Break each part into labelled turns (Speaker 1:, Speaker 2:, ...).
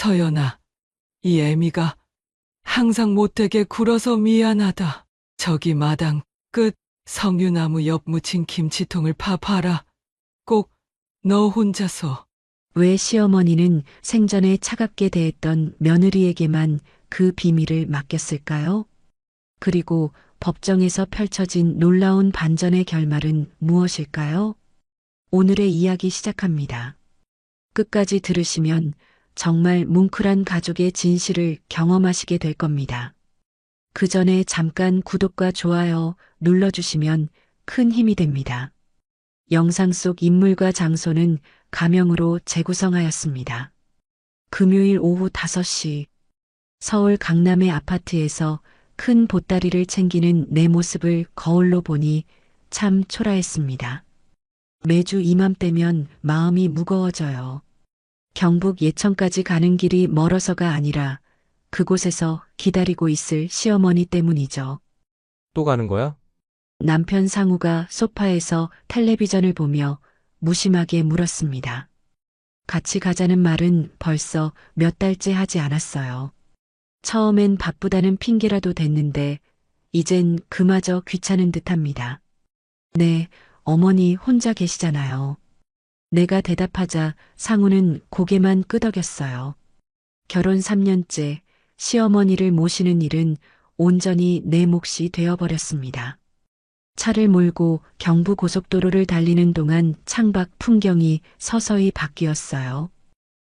Speaker 1: 서연아, 이 애미가 항상 못되게 굴어서 미안하다. 저기 마당 끝 석류나무 옆 묻힌 김치통을 봐봐라. 꼭 너 혼자서.
Speaker 2: 왜 시어머니는 생전에 차갑게 대했던 며느리에게만 그 비밀을 맡겼을까요? 그리고 법정에서 펼쳐진 놀라운 반전의 결말은 무엇일까요? 오늘의 이야기 시작합니다. 끝까지 들으시면 정말 뭉클한 가족의 진실을 경험하시게 될 겁니다. 그 전에 잠깐 구독과 좋아요 눌러주시면 큰 힘이 됩니다. 영상 속 인물과 장소는 가명으로 재구성하였습니다. 금요일 오후 5시 서울 강남의 아파트에서 큰 보따리를 챙기는 내 모습을 거울로 보니 참 초라했습니다. 매주 이맘때면 마음이 무거워져요. 경북 예천까지 가는 길이 멀어서가 아니라 그곳에서 기다리고 있을 시어머니 때문이죠.
Speaker 3: 또 가는 거야?
Speaker 2: 남편 상우가 소파에서 텔레비전을 보며 무심하게 물었습니다. 같이 가자는 말은 벌써 몇 달째 하지 않았어요. 처음엔 바쁘다는 핑계라도 댔는데 이젠 그마저 귀찮은 듯합니다. 네, 어머니 혼자 계시잖아요. 내가 대답하자 상우는 고개만 끄덕였어요. 결혼 3년째 시어머니를 모시는 일은 온전히 내 몫이 되어버렸습니다. 차를 몰고 경부고속도로를 달리는 동안 창밖 풍경이 서서히 바뀌었어요.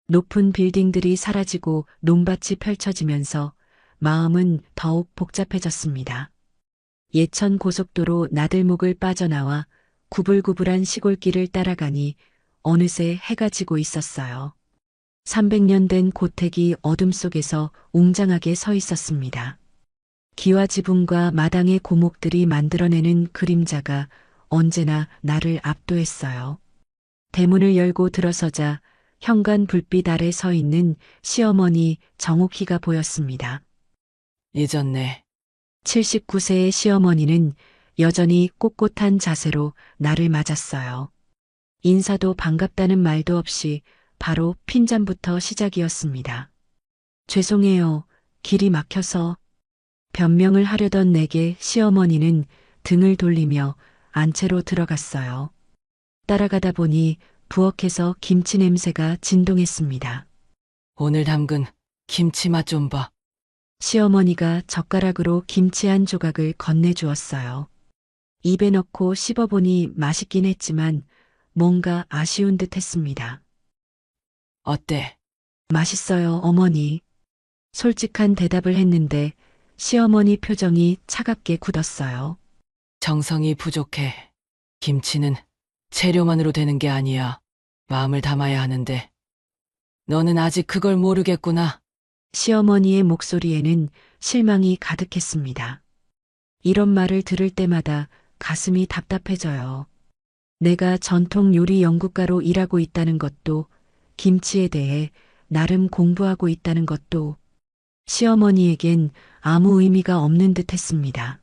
Speaker 2: 높은 빌딩들이 사라지고 논밭이 펼쳐지면서 마음은 더욱 복잡해졌습니다. 예천 고속도로 나들목을 빠져나와 구불구불한 시골길을 따라가니 어느새 해가 지고 있었어요. 300년 된 고택이 어둠 속에서 웅장하게 서 있었습니다. 기와 지붕과 마당의 고목들이 만들어내는 그림자가 언제나 나를 압도했어요. 대문을 열고 들어서자 현관 불빛 아래 서 있는 시어머니 정옥희가 보였습니다.
Speaker 1: 잊었네.
Speaker 2: 79세의 시어머니는 여전히 꼿꼿한 자세로 나를 맞았어요. 인사도 반갑다는 말도 없이 바로 핀잔부터 시작이었습니다. 죄송해요. 길이 막혀서. 변명을 하려던 내게 시어머니는 등을 돌리며 안채로 들어갔어요. 따라가다 보니 부엌에서 김치 냄새가 진동했습니다.
Speaker 1: 오늘 담근 김치 맛 좀 봐.
Speaker 2: 시어머니가 젓가락으로 김치 한 조각을 건네주었어요. 입에 넣고 씹어보니 맛있긴 했지만 뭔가 아쉬운 듯 했습니다.
Speaker 1: 어때?
Speaker 2: 맛있어요, 어머니. 솔직한 대답을 했는데 시어머니 표정이 차갑게 굳었어요.
Speaker 1: 정성이 부족해. 김치는 재료만으로 되는 게 아니야. 마음을 담아야 하는데. 너는 아직 그걸 모르겠구나.
Speaker 2: 시어머니의 목소리에는 실망이 가득했습니다. 이런 말을 들을 때마다 가슴이 답답해져요. 내가 전통 요리 연구가로 일하고 있다는 것도, 김치에 대해 나름 공부하고 있다는 것도 시어머니에겐 아무 의미가 없는 듯 했습니다.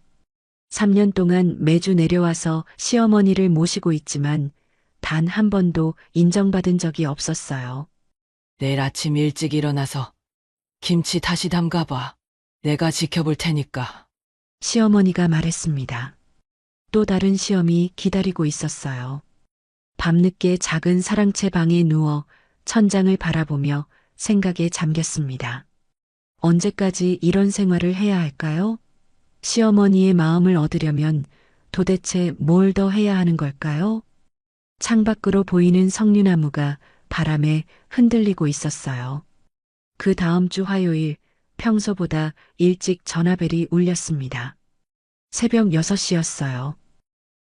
Speaker 2: 3년 동안 매주 내려와서 시어머니를 모시고 있지만 단 한 번도 인정받은 적이 없었어요.
Speaker 1: 내일 아침 일찍 일어나서 김치 다시 담가봐. 내가 지켜볼 테니까.
Speaker 2: 시어머니가 말했습니다. 또 다른 시험이 기다리고 있었어요. 밤늦게 작은 사랑채 방에 누워 천장을 바라보며 생각에 잠겼습니다. 언제까지 이런 생활을 해야 할까요? 시어머니의 마음을 얻으려면 도대체 뭘 더 해야 하는 걸까요? 창밖으로 보이는 석류나무가 바람에 흔들리고 있었어요. 그 다음 주 화요일 평소보다 일찍 전화벨이 울렸습니다. 새벽 6시였어요.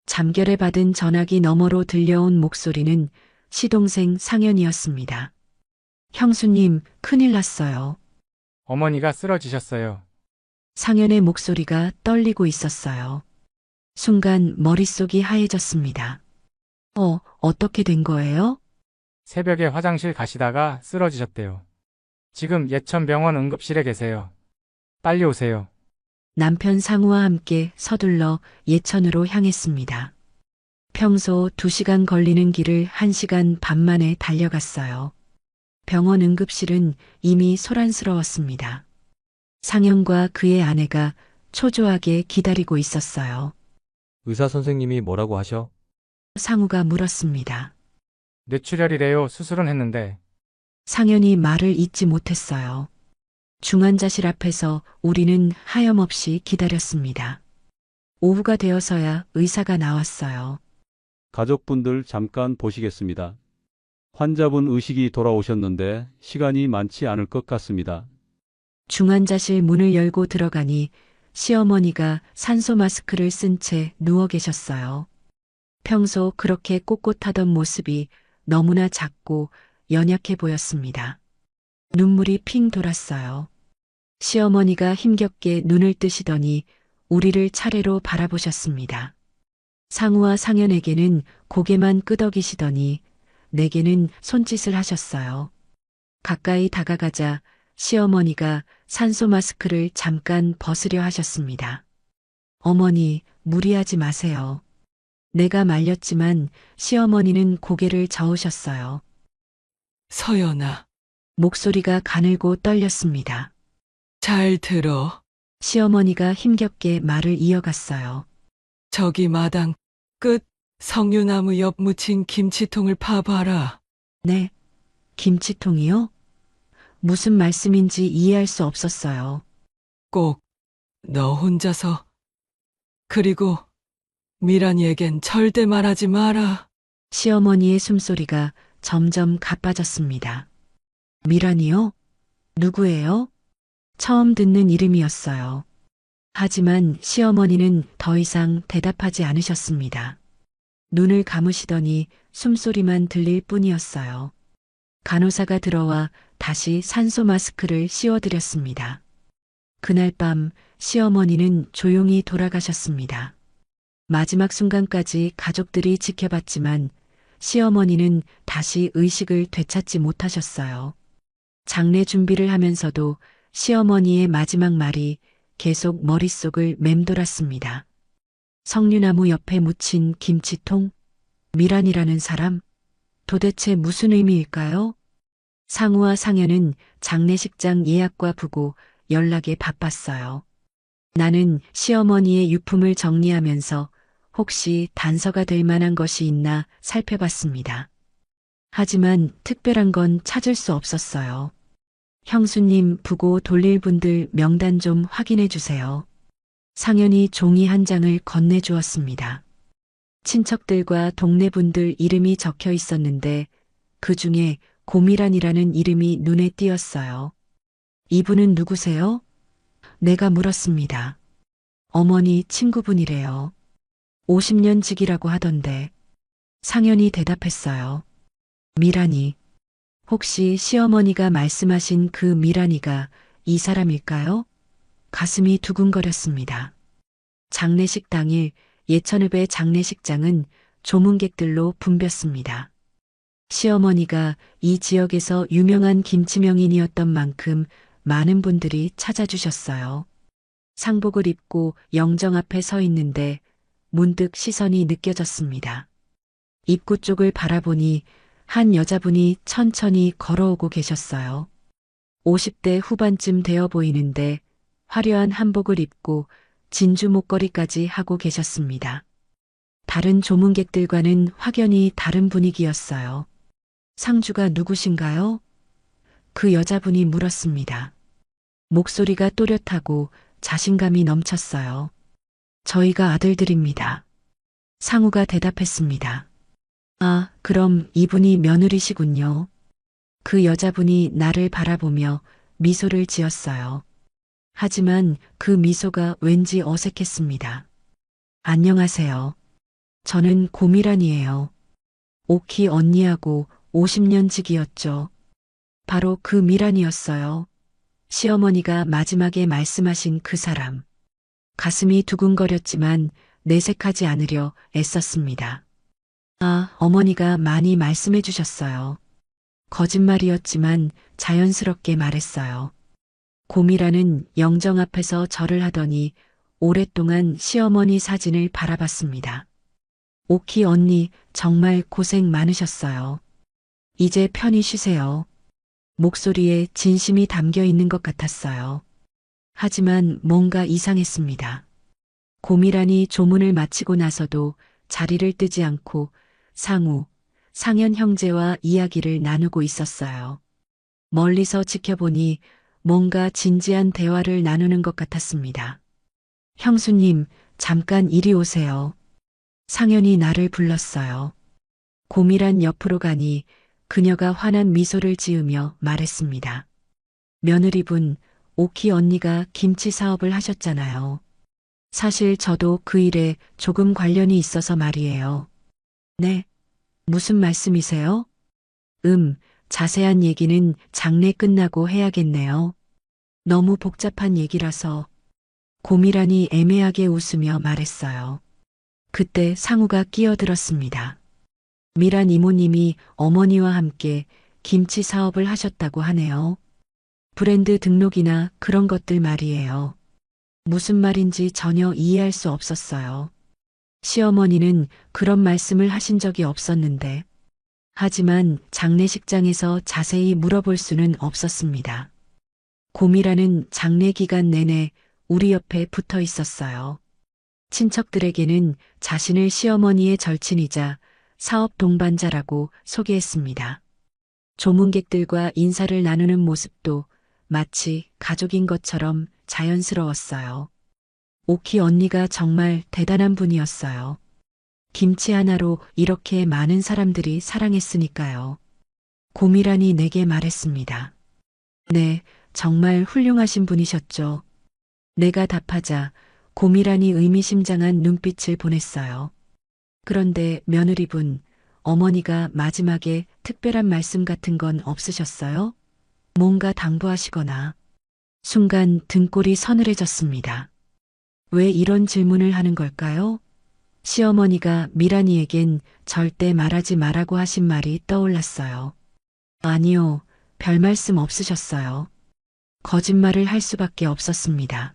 Speaker 2: 잠결에 받은 전화기 너머로 들려온 목소리는 시동생 상현이었습니다. 형수님, 큰일 났어요.
Speaker 4: 어머니가 쓰러지셨어요.
Speaker 2: 상현의 목소리가 떨리고 있었어요. 순간 머릿속이 하얘졌습니다. 어떻게 된 거예요?
Speaker 4: 새벽에 화장실 가시다가 쓰러지셨대요. 지금 예천병원 응급실에 계세요. 빨리 오세요.
Speaker 2: 남편 상우와 함께 서둘러 예천으로 향했습니다. 평소 2시간 걸리는 길을 1시간 반 만에 달려갔어요. 병원 응급실은 이미 소란스러웠습니다. 상현과 그의 아내가 초조하게 기다리고 있었어요.
Speaker 3: 의사 선생님이 뭐라고 하셔?
Speaker 2: 상우가 물었습니다.
Speaker 4: 뇌출혈이래요. 수술은 했는데.
Speaker 2: 상현이 말을 잇지 못했어요. 중환자실 앞에서 우리는 하염없이 기다렸습니다. 오후가 되어서야 의사가 나왔어요.
Speaker 5: 가족분들 잠깐 보시겠습니다. 환자분 의식이 돌아오셨는데 시간이 많지 않을 것 같습니다.
Speaker 2: 중환자실 문을 열고 들어가니 시어머니가 산소 마스크를 쓴 채 누워 계셨어요. 평소 그렇게 꼿꼿하던 모습이 너무나 작고 연약해 보였습니다. 눈물이 핑 돌았어요. 시어머니가 힘겹게 눈을 뜨시더니 우리를 차례로 바라보셨습니다. 상우와 상현에게는 고개만 끄덕이시더니 내게는 손짓을 하셨어요. 가까이 다가가자 시어머니가 산소 마스크를 잠깐 벗으려 하셨습니다. 어머니, 무리하지 마세요. 내가 말렸지만 시어머니는 고개를 저으셨어요.
Speaker 1: 서연아,
Speaker 2: 목소리가 가늘고 떨렸습니다.
Speaker 1: 잘 들어.
Speaker 2: 시어머니가 힘겹게 말을 이어갔어요.
Speaker 1: 저기 마당 끝 석류나무 옆 묻힌 김치통을 파봐라.
Speaker 2: 네, 김치통이요? 무슨 말씀인지 이해할 수 없었어요.
Speaker 1: 꼭 너 혼자서. 그리고 미란이에겐 절대 말하지 마라.
Speaker 2: 시어머니의 숨소리가 점점 가빠졌습니다. 미란이요? 누구예요? 처음 듣는 이름이었어요. 하지만 시어머니는 더 이상 대답하지 않으셨습니다. 눈을 감으시더니 숨소리만 들릴 뿐이었어요. 간호사가 들어와 다시 산소 마스크를 씌워드렸습니다. 그날 밤 시어머니는 조용히 돌아가셨습니다. 마지막 순간까지 가족들이 지켜봤지만 시어머니는 다시 의식을 되찾지 못하셨어요. 장례 준비를 하면서도 시어머니의 마지막 말이 계속 머릿속을 맴돌았습니다. 석류나무 옆에 묻힌 김치통? 미란이라는 사람? 도대체 무슨 의미일까요? 상우와 상현은 장례식장 예약과 부고 연락에 바빴어요. 나는 시어머니의 유품을 정리하면서 혹시 단서가 될 만한 것이 있나 살펴봤습니다. 하지만 특별한 건 찾을 수 없었어요. 형수님 부고 돌릴 분들 명단 좀 확인해 주세요. 상현이 종이 한 장을 건네주었습니다. 친척들과 동네 분들 이름이 적혀 있었는데 그 중에 고미란이라는 이름이 눈에 띄었어요. 이분은 누구세요? 내가 물었습니다. 어머니 친구분이래요. 50년 직이라고 하던데. 상현이 대답했어요. 미란이. 혹시 시어머니가 말씀하신 그 미란이가 이 사람일까요? 가슴이 두근거렸습니다. 장례식 당일 예천읍의 장례식장은 조문객들로 붐볐습니다. 시어머니가 이 지역에서 유명한 김치명인이었던 만큼 많은 분들이 찾아주셨어요. 상복을 입고 영정 앞에 서 있는데 문득 시선이 느껴졌습니다. 입구 쪽을 바라보니 한 여자분이 천천히 걸어오고 계셨어요. 50대 후반쯤 되어 보이는데 화려한 한복을 입고 진주 목걸이까지 하고 계셨습니다. 다른 조문객들과는 확연히 다른 분위기였어요. 상주가 누구신가요? 그 여자분이 물었습니다. 목소리가 또렷하고 자신감이 넘쳤어요. 저희가 아들들입니다. 상우가 대답했습니다. 아, 그럼 이분이 며느리시군요. 그 여자분이 나를 바라보며 미소를 지었어요. 하지만 그 미소가 왠지 어색했습니다. 안녕하세요. 저는 고미란이에요. 오키 언니하고 50년 직이었죠. 바로 그 미란이었어요. 시어머니가 마지막에 말씀하신 그 사람. 가슴이 두근거렸지만 내색하지 않으려 애썼습니다. 아, 어머니가 많이 말씀해 주셨어요. 거짓말이었지만 자연스럽게 말했어요. 고미라는 영정 앞에서 절을 하더니 오랫동안 시어머니 사진을 바라봤습니다. 오키 언니 정말 고생 많으셨어요. 이제 편히 쉬세요. 목소리에 진심이 담겨 있는 것 같았어요. 하지만 뭔가 이상했습니다. 고미란이 조문을 마치고 나서도 자리를 뜨지 않고 상우, 상현 형제와 이야기를 나누고 있었어요. 멀리서 지켜보니 뭔가 진지한 대화를 나누는 것 같았습니다. 형수님, 잠깐 이리 오세요. 상현이 나를 불렀어요. 고미란 옆으로 가니 그녀가 환한 미소를 지으며 말했습니다. 며느리분, 오키 언니가 김치 사업을 하셨잖아요. 사실 저도 그 일에 조금 관련이 있어서 말이에요. 네? 무슨 말씀이세요? 자세한 얘기는 장례 끝나고 해야겠네요. 너무 복잡한 얘기라서. 고미란이 애매하게 웃으며 말했어요. 그때 상우가 끼어들었습니다. 미란 이모님이 어머니와 함께 김치 사업을 하셨다고 하네요. 브랜드 등록이나 그런 것들 말이에요. 무슨 말인지 전혀 이해할 수 없었어요. 시어머니는 그런 말씀을 하신 적이 없었는데, 하지만 장례식장에서 자세히 물어볼 수는 없었습니다. 고미라는 장례 기간 내내 우리 옆에 붙어 있었어요. 친척들에게는 자신을 시어머니의 절친이자 사업 동반자라고 소개했습니다. 조문객들과 인사를 나누는 모습도 마치 가족인 것처럼 자연스러웠어요. 오키 언니가 정말 대단한 분이었어요. 김치 하나로 이렇게 많은 사람들이 사랑했으니까요. 고미란이 내게 말했습니다. 네, 정말 훌륭하신 분이셨죠. 내가 답하자 고미란이 의미심장한 눈빛을 보냈어요. 그런데 며느리분, 어머니가 마지막에 특별한 말씀 같은 건 없으셨어요? 뭔가 당부하시거나. 순간 등골이 서늘해졌습니다. 왜 이런 질문을 하는 걸까요? 시어머니가 미란이에겐 절대 말하지 말라고 하신 말이 떠올랐어요. 아니요, 별 말씀 없으셨어요. 거짓말을 할 수밖에 없었습니다.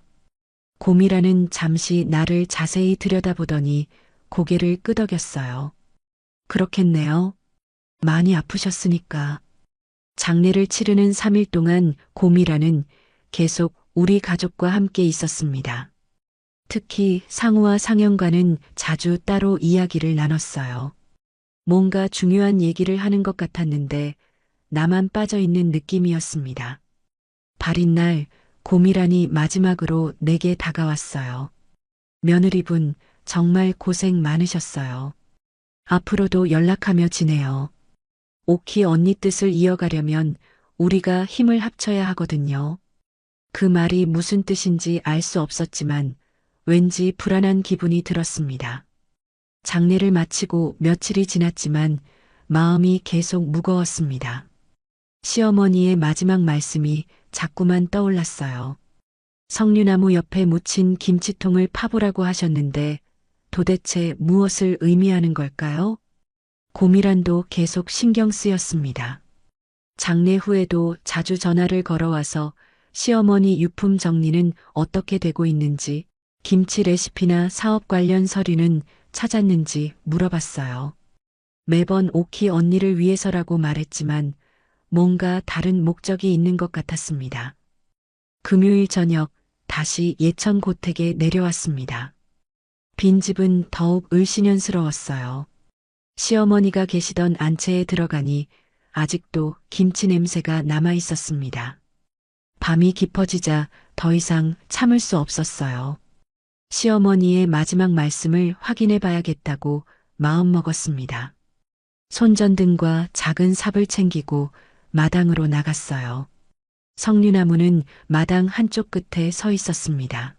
Speaker 2: 고미란은 잠시 나를 자세히 들여다보더니 고개를 끄덕였어요. 그렇겠네요. 많이 아프셨으니까. 장례를 치르는 3일 동안 고미란은 계속 우리 가족과 함께 있었습니다. 특히 상우와 상현과는 자주 따로 이야기를 나눴어요. 뭔가 중요한 얘기를 하는 것 같았는데 나만 빠져있는 느낌이었습니다. 발인 날 고미란이 마지막으로 내게 다가왔어요. 며느리분, 정말 고생 많으셨어요. 앞으로도 연락하며 지내요. 오키 언니 뜻을 이어가려면 우리가 힘을 합쳐야 하거든요. 그 말이 무슨 뜻인지 알 수 없었지만 왠지 불안한 기분이 들었습니다. 장례를 마치고 며칠이 지났지만 마음이 계속 무거웠습니다. 시어머니의 마지막 말씀이 자꾸만 떠올랐어요. 석류나무 옆에 묻힌 김치통을 파보라고 하셨는데 도대체 무엇을 의미하는 걸까요? 고미란도 계속 신경 쓰였습니다. 장례 후에도 자주 전화를 걸어와서 시어머니 유품 정리는 어떻게 되고 있는지, 김치 레시피나 사업 관련 서류는 찾았는지 물어봤어요. 매번 오키 언니를 위해서라고 말했지만 뭔가 다른 목적이 있는 것 같았습니다. 금요일 저녁 다시 예천 고택에 내려왔습니다. 빈집은 더욱 을씨년스러웠어요. 시어머니가 계시던 안채에 들어가니 아직도 김치 냄새가 남아 있었습니다. 밤이 깊어지자 더 이상 참을 수 없었어요. 시어머니의 마지막 말씀을 확인해 봐야겠다고 마음먹었습니다. 손전등과 작은 삽을 챙기고 마당으로 나갔어요. 석류나무는 마당 한쪽 끝에 서 있었습니다.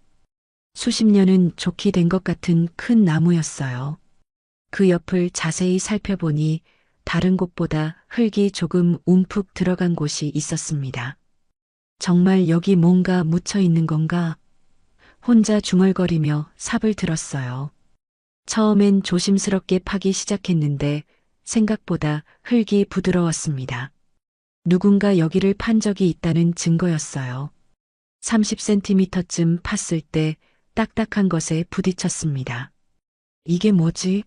Speaker 2: 수십 년은 좋게 된 것 같은 큰 나무였어요. 그 옆을 자세히 살펴보니 다른 곳보다 흙이 조금 움푹 들어간 곳이 있었습니다. 정말 여기 뭔가 묻혀 있는 건가? 혼자 중얼거리며 삽을 들었어요. 처음엔 조심스럽게 파기 시작했는데 생각보다 흙이 부드러웠습니다. 누군가 여기를 판 적이 있다는 증거였어요. 30cm쯤 팠을 때 딱딱한 것에 부딪혔습니다. 이게 뭐지?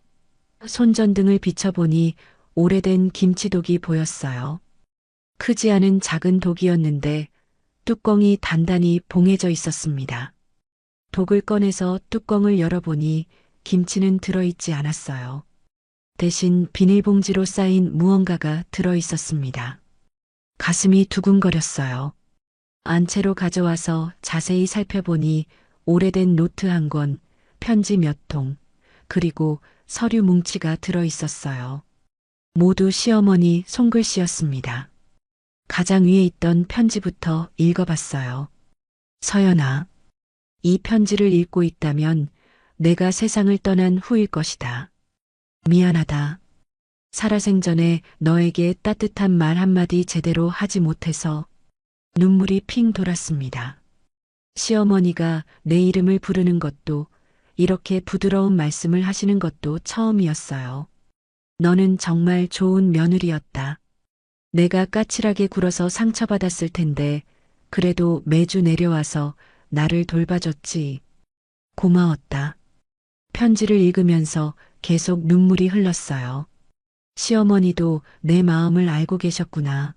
Speaker 2: 손전등을 비춰보니 오래된 김치독이 보였어요. 크지 않은 작은 독이었는데 뚜껑이 단단히 봉해져 있었습니다. 독을 꺼내서 뚜껑을 열어보니 김치는 들어있지 않았어요. 대신 비닐봉지로 쌓인 무언가가 들어있었습니다. 가슴이 두근거렸어요. 안채로 가져와서 자세히 살펴보니 오래된 노트 한 권, 편지 몇 통, 그리고 서류 뭉치가 들어있었어요. 모두 시어머니 손글씨였습니다. 가장 위에 있던 편지부터 읽어봤어요. 서연아, 이 편지를 읽고 있다면 내가 세상을 떠난 후일 것이다. 미안하다. 살아생전에 너에게 따뜻한 말 한마디 제대로 하지 못해서 눈물이 핑 돌았습니다. 시어머니가 내 이름을 부르는 것도 이렇게 부드러운 말씀을 하시는 것도 처음이었어요. 너는 정말 좋은 며느리였다. 내가 까칠하게 굴어서 상처받았을 텐데 그래도 매주 내려와서 나를 돌봐줬지. 고마웠다. 편지를 읽으면서 계속 눈물이 흘렀어요. 시어머니도 내 마음을 알고 계셨구나.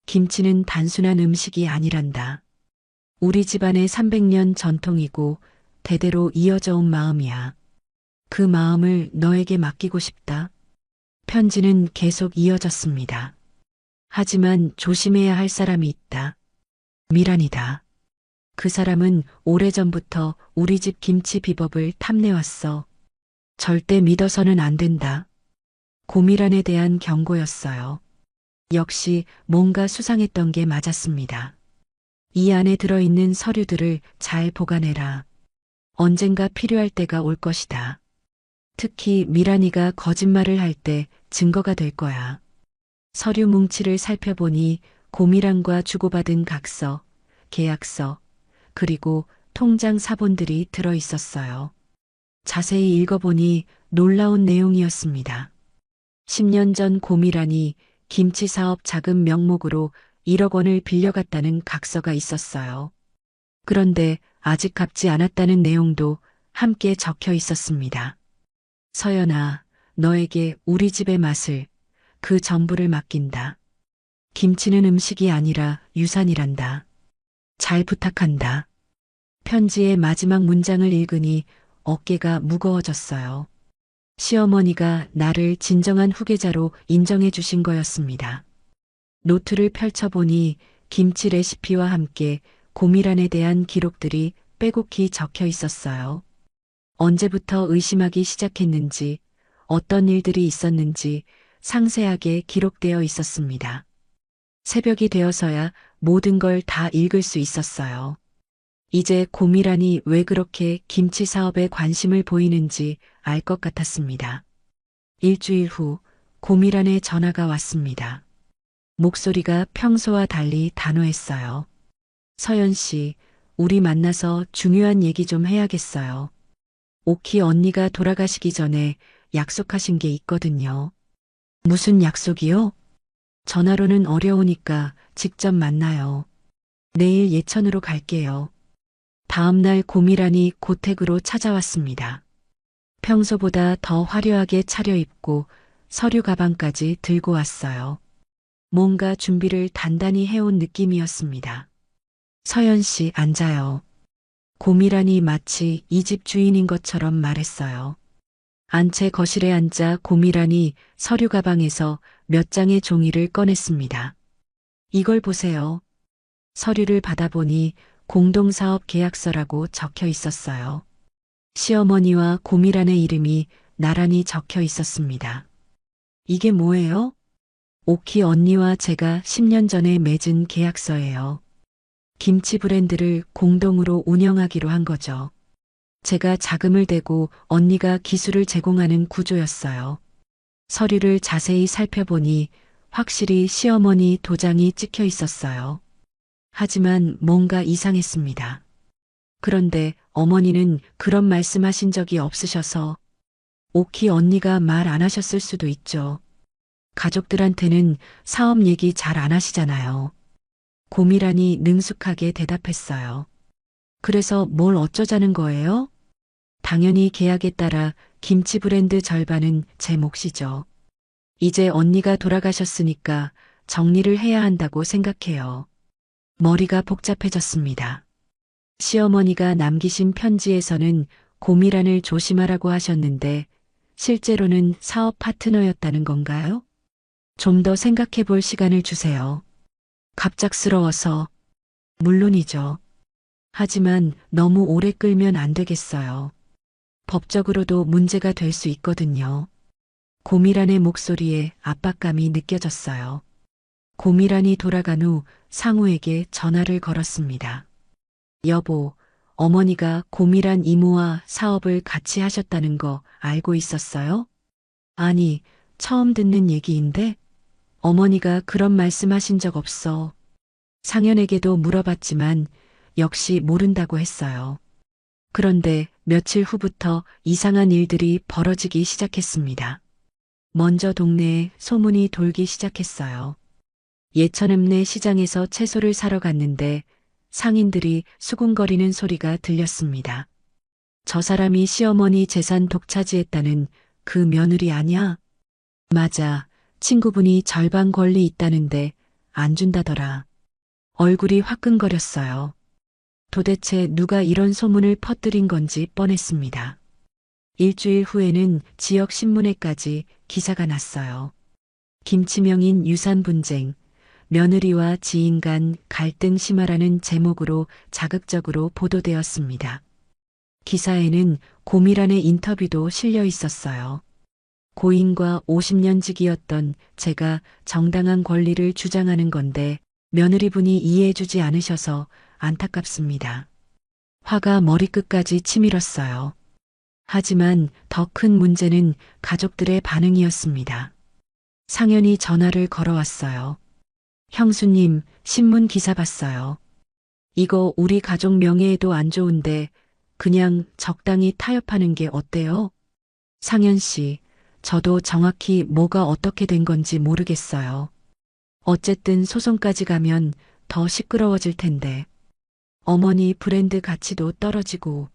Speaker 2: 김치는 단순한 음식이 아니란다. 우리 집안의 300년 전통이고 대대로 이어져 온 마음이야. 그 마음을 너에게 맡기고 싶다. 편지는 계속 이어졌습니다. 하지만 조심해야 할 사람이 있다. 미란이다. 그 사람은 오래전부터 우리 집 김치 비법을 탐내왔어. 절대 믿어서는 안 된다. 고미란에 대한 경고였어요. 역시 뭔가 수상했던 게 맞았습니다. 이 안에 들어있는 서류들을 잘 보관해라. 언젠가 필요할 때가 올 것이다. 특히 미란이가 거짓말을 할 때 증거가 될 거야. 서류 뭉치를 살펴보니 고미란과 주고받은 각서, 계약서, 그리고 통장 사본들이 들어있었어요. 자세히 읽어보니 놀라운 내용이었습니다. 10년 전 고미란이 김치 사업 자금 명목으로 1억 원을 빌려갔다는 각서가 있었어요. 그런데 아직 갚지 않았다는 내용도 함께 적혀 있었습니다. 서연아, 너에게 우리 집의 맛을, 그 전부를 맡긴다. 김치는 음식이 아니라 유산이란다. 잘 부탁한다. 편지의 마지막 문장을 읽으니 어깨가 무거워졌어요. 시어머니가 나를 진정한 후계자로 인정해 주신 거였습니다. 노트를 펼쳐보니 김치 레시피와 함께 고미란에 대한 기록들이 빼곡히 적혀 있었어요. 언제부터 의심하기 시작했는지, 어떤 일들이 있었는지 상세하게 기록되어 있었습니다. 새벽이 되어서야 모든 걸 다 읽을 수 있었어요. 이제 고미란이 왜 그렇게 김치 사업에 관심을 보이는지 알 것 같았습니다. 일주일 후 고미란의 전화가 왔습니다. 목소리가 평소와 달리 단호했어요. 서연 씨, 우리 만나서 중요한 얘기 좀 해야겠어요. 오키 언니가 돌아가시기 전에 약속하신 게 있거든요. 무슨 약속이요? 전화로는 어려우니까 직접 만나요. 내일 예천으로 갈게요. 다음 날 고미란이 고택으로 찾아왔습니다. 평소보다 더 화려하게 차려입고 서류 가방까지 들고 왔어요. 뭔가 준비를 단단히 해온 느낌이었습니다. 서연 씨, 앉아요. 고미란이 마치 이 집 주인인 것처럼 말했어요. 안채 거실에 앉아 고미란이 서류 가방에서 몇 장의 종이를 꺼냈습니다. 이걸 보세요. 서류를 받아보니 공동사업 계약서라고 적혀 있었어요. 시어머니와 고미란의 이름이 나란히 적혀 있었습니다. 이게 뭐예요? 오키 언니와 제가 10년 전에 맺은 계약서예요. 김치 브랜드를 공동으로 운영하기로 한 거죠. 제가 자금을 대고 언니가 기술을 제공하는 구조였어요. 서류를 자세히 살펴보니 확실히 시어머니 도장이 찍혀 있었어요. 하지만 뭔가 이상했습니다. 그런데 어머니는 그런 말씀하신 적이 없으셔서 오키 언니가 말 안 하셨을 수도 있죠. 가족들한테는 사업 얘기 잘 안 하시잖아요. 고미란이 능숙하게 대답했어요. 그래서 뭘 어쩌자는 거예요? 당연히 계약에 따라 김치 브랜드 절반은 제 몫이죠. 이제 언니가 돌아가셨으니까 정리를 해야 한다고 생각해요. 머리가 복잡해졌습니다. 시어머니가 남기신 편지에서는 고미란을 조심하라고 하셨는데 실제로는 사업 파트너였다는 건가요? 좀 더 생각해 볼 시간을 주세요. 갑작스러워서. 물론이죠. 하지만 너무 오래 끌면 안 되겠어요. 법적으로도 문제가 될 수 있거든요. 고미란의 목소리에 압박감이 느껴졌어요. 고미란이 돌아간 후 상우에게 전화를 걸었습니다. 여보, 어머니가 고미란 이모와 사업을 같이 하셨다는 거 알고 있었어요? 아니, 처음 듣는 얘기인데? 어머니가 그런 말씀하신 적 없어. 상현에게도 물어봤지만 역시 모른다고 했어요. 그런데 며칠 후부터 이상한 일들이 벌어지기 시작했습니다. 먼저 동네에 소문이 돌기 시작했어요. 예천읍내 시장에서 채소를 사러 갔는데 상인들이 수군거리는 소리가 들렸습니다. 저 사람이 시어머니 재산 독차지했다는 그 며느리 아냐? 맞아. 친구분이 절반 권리 있다는데 안 준다더라. 얼굴이 화끈거렸어요. 도대체 누가 이런 소문을 퍼뜨린 건지 뻔했습니다. 일주일 후에는 지역 신문에까지 기사가 났어요. 김치명인 유산 분쟁, 며느리와 지인 간 갈등 심화라는 제목으로 자극적으로 보도되었습니다. 기사에는 고미란의 인터뷰도 실려 있었어요. 고인과 50년 지기였던 제가 정당한 권리를 주장하는 건데 며느리분이 이해해주지 않으셔서 안타깝습니다. 화가 머리끝까지 치밀었어요. 하지만 더 큰 문제는 가족들의 반응이었습니다. 상현이 전화를 걸어왔어요. 형수님, 신문 기사 봤어요. 이거 우리 가족 명예에도 안 좋은데 그냥 적당히 타협하는 게 어때요? 상현 씨, 저도 정확히 뭐가 어떻게 된 건지 모르겠어요. 어쨌든 소송까지 가면 더 시끄러워질 텐데. 어머니 브랜드 가치도 떨어지고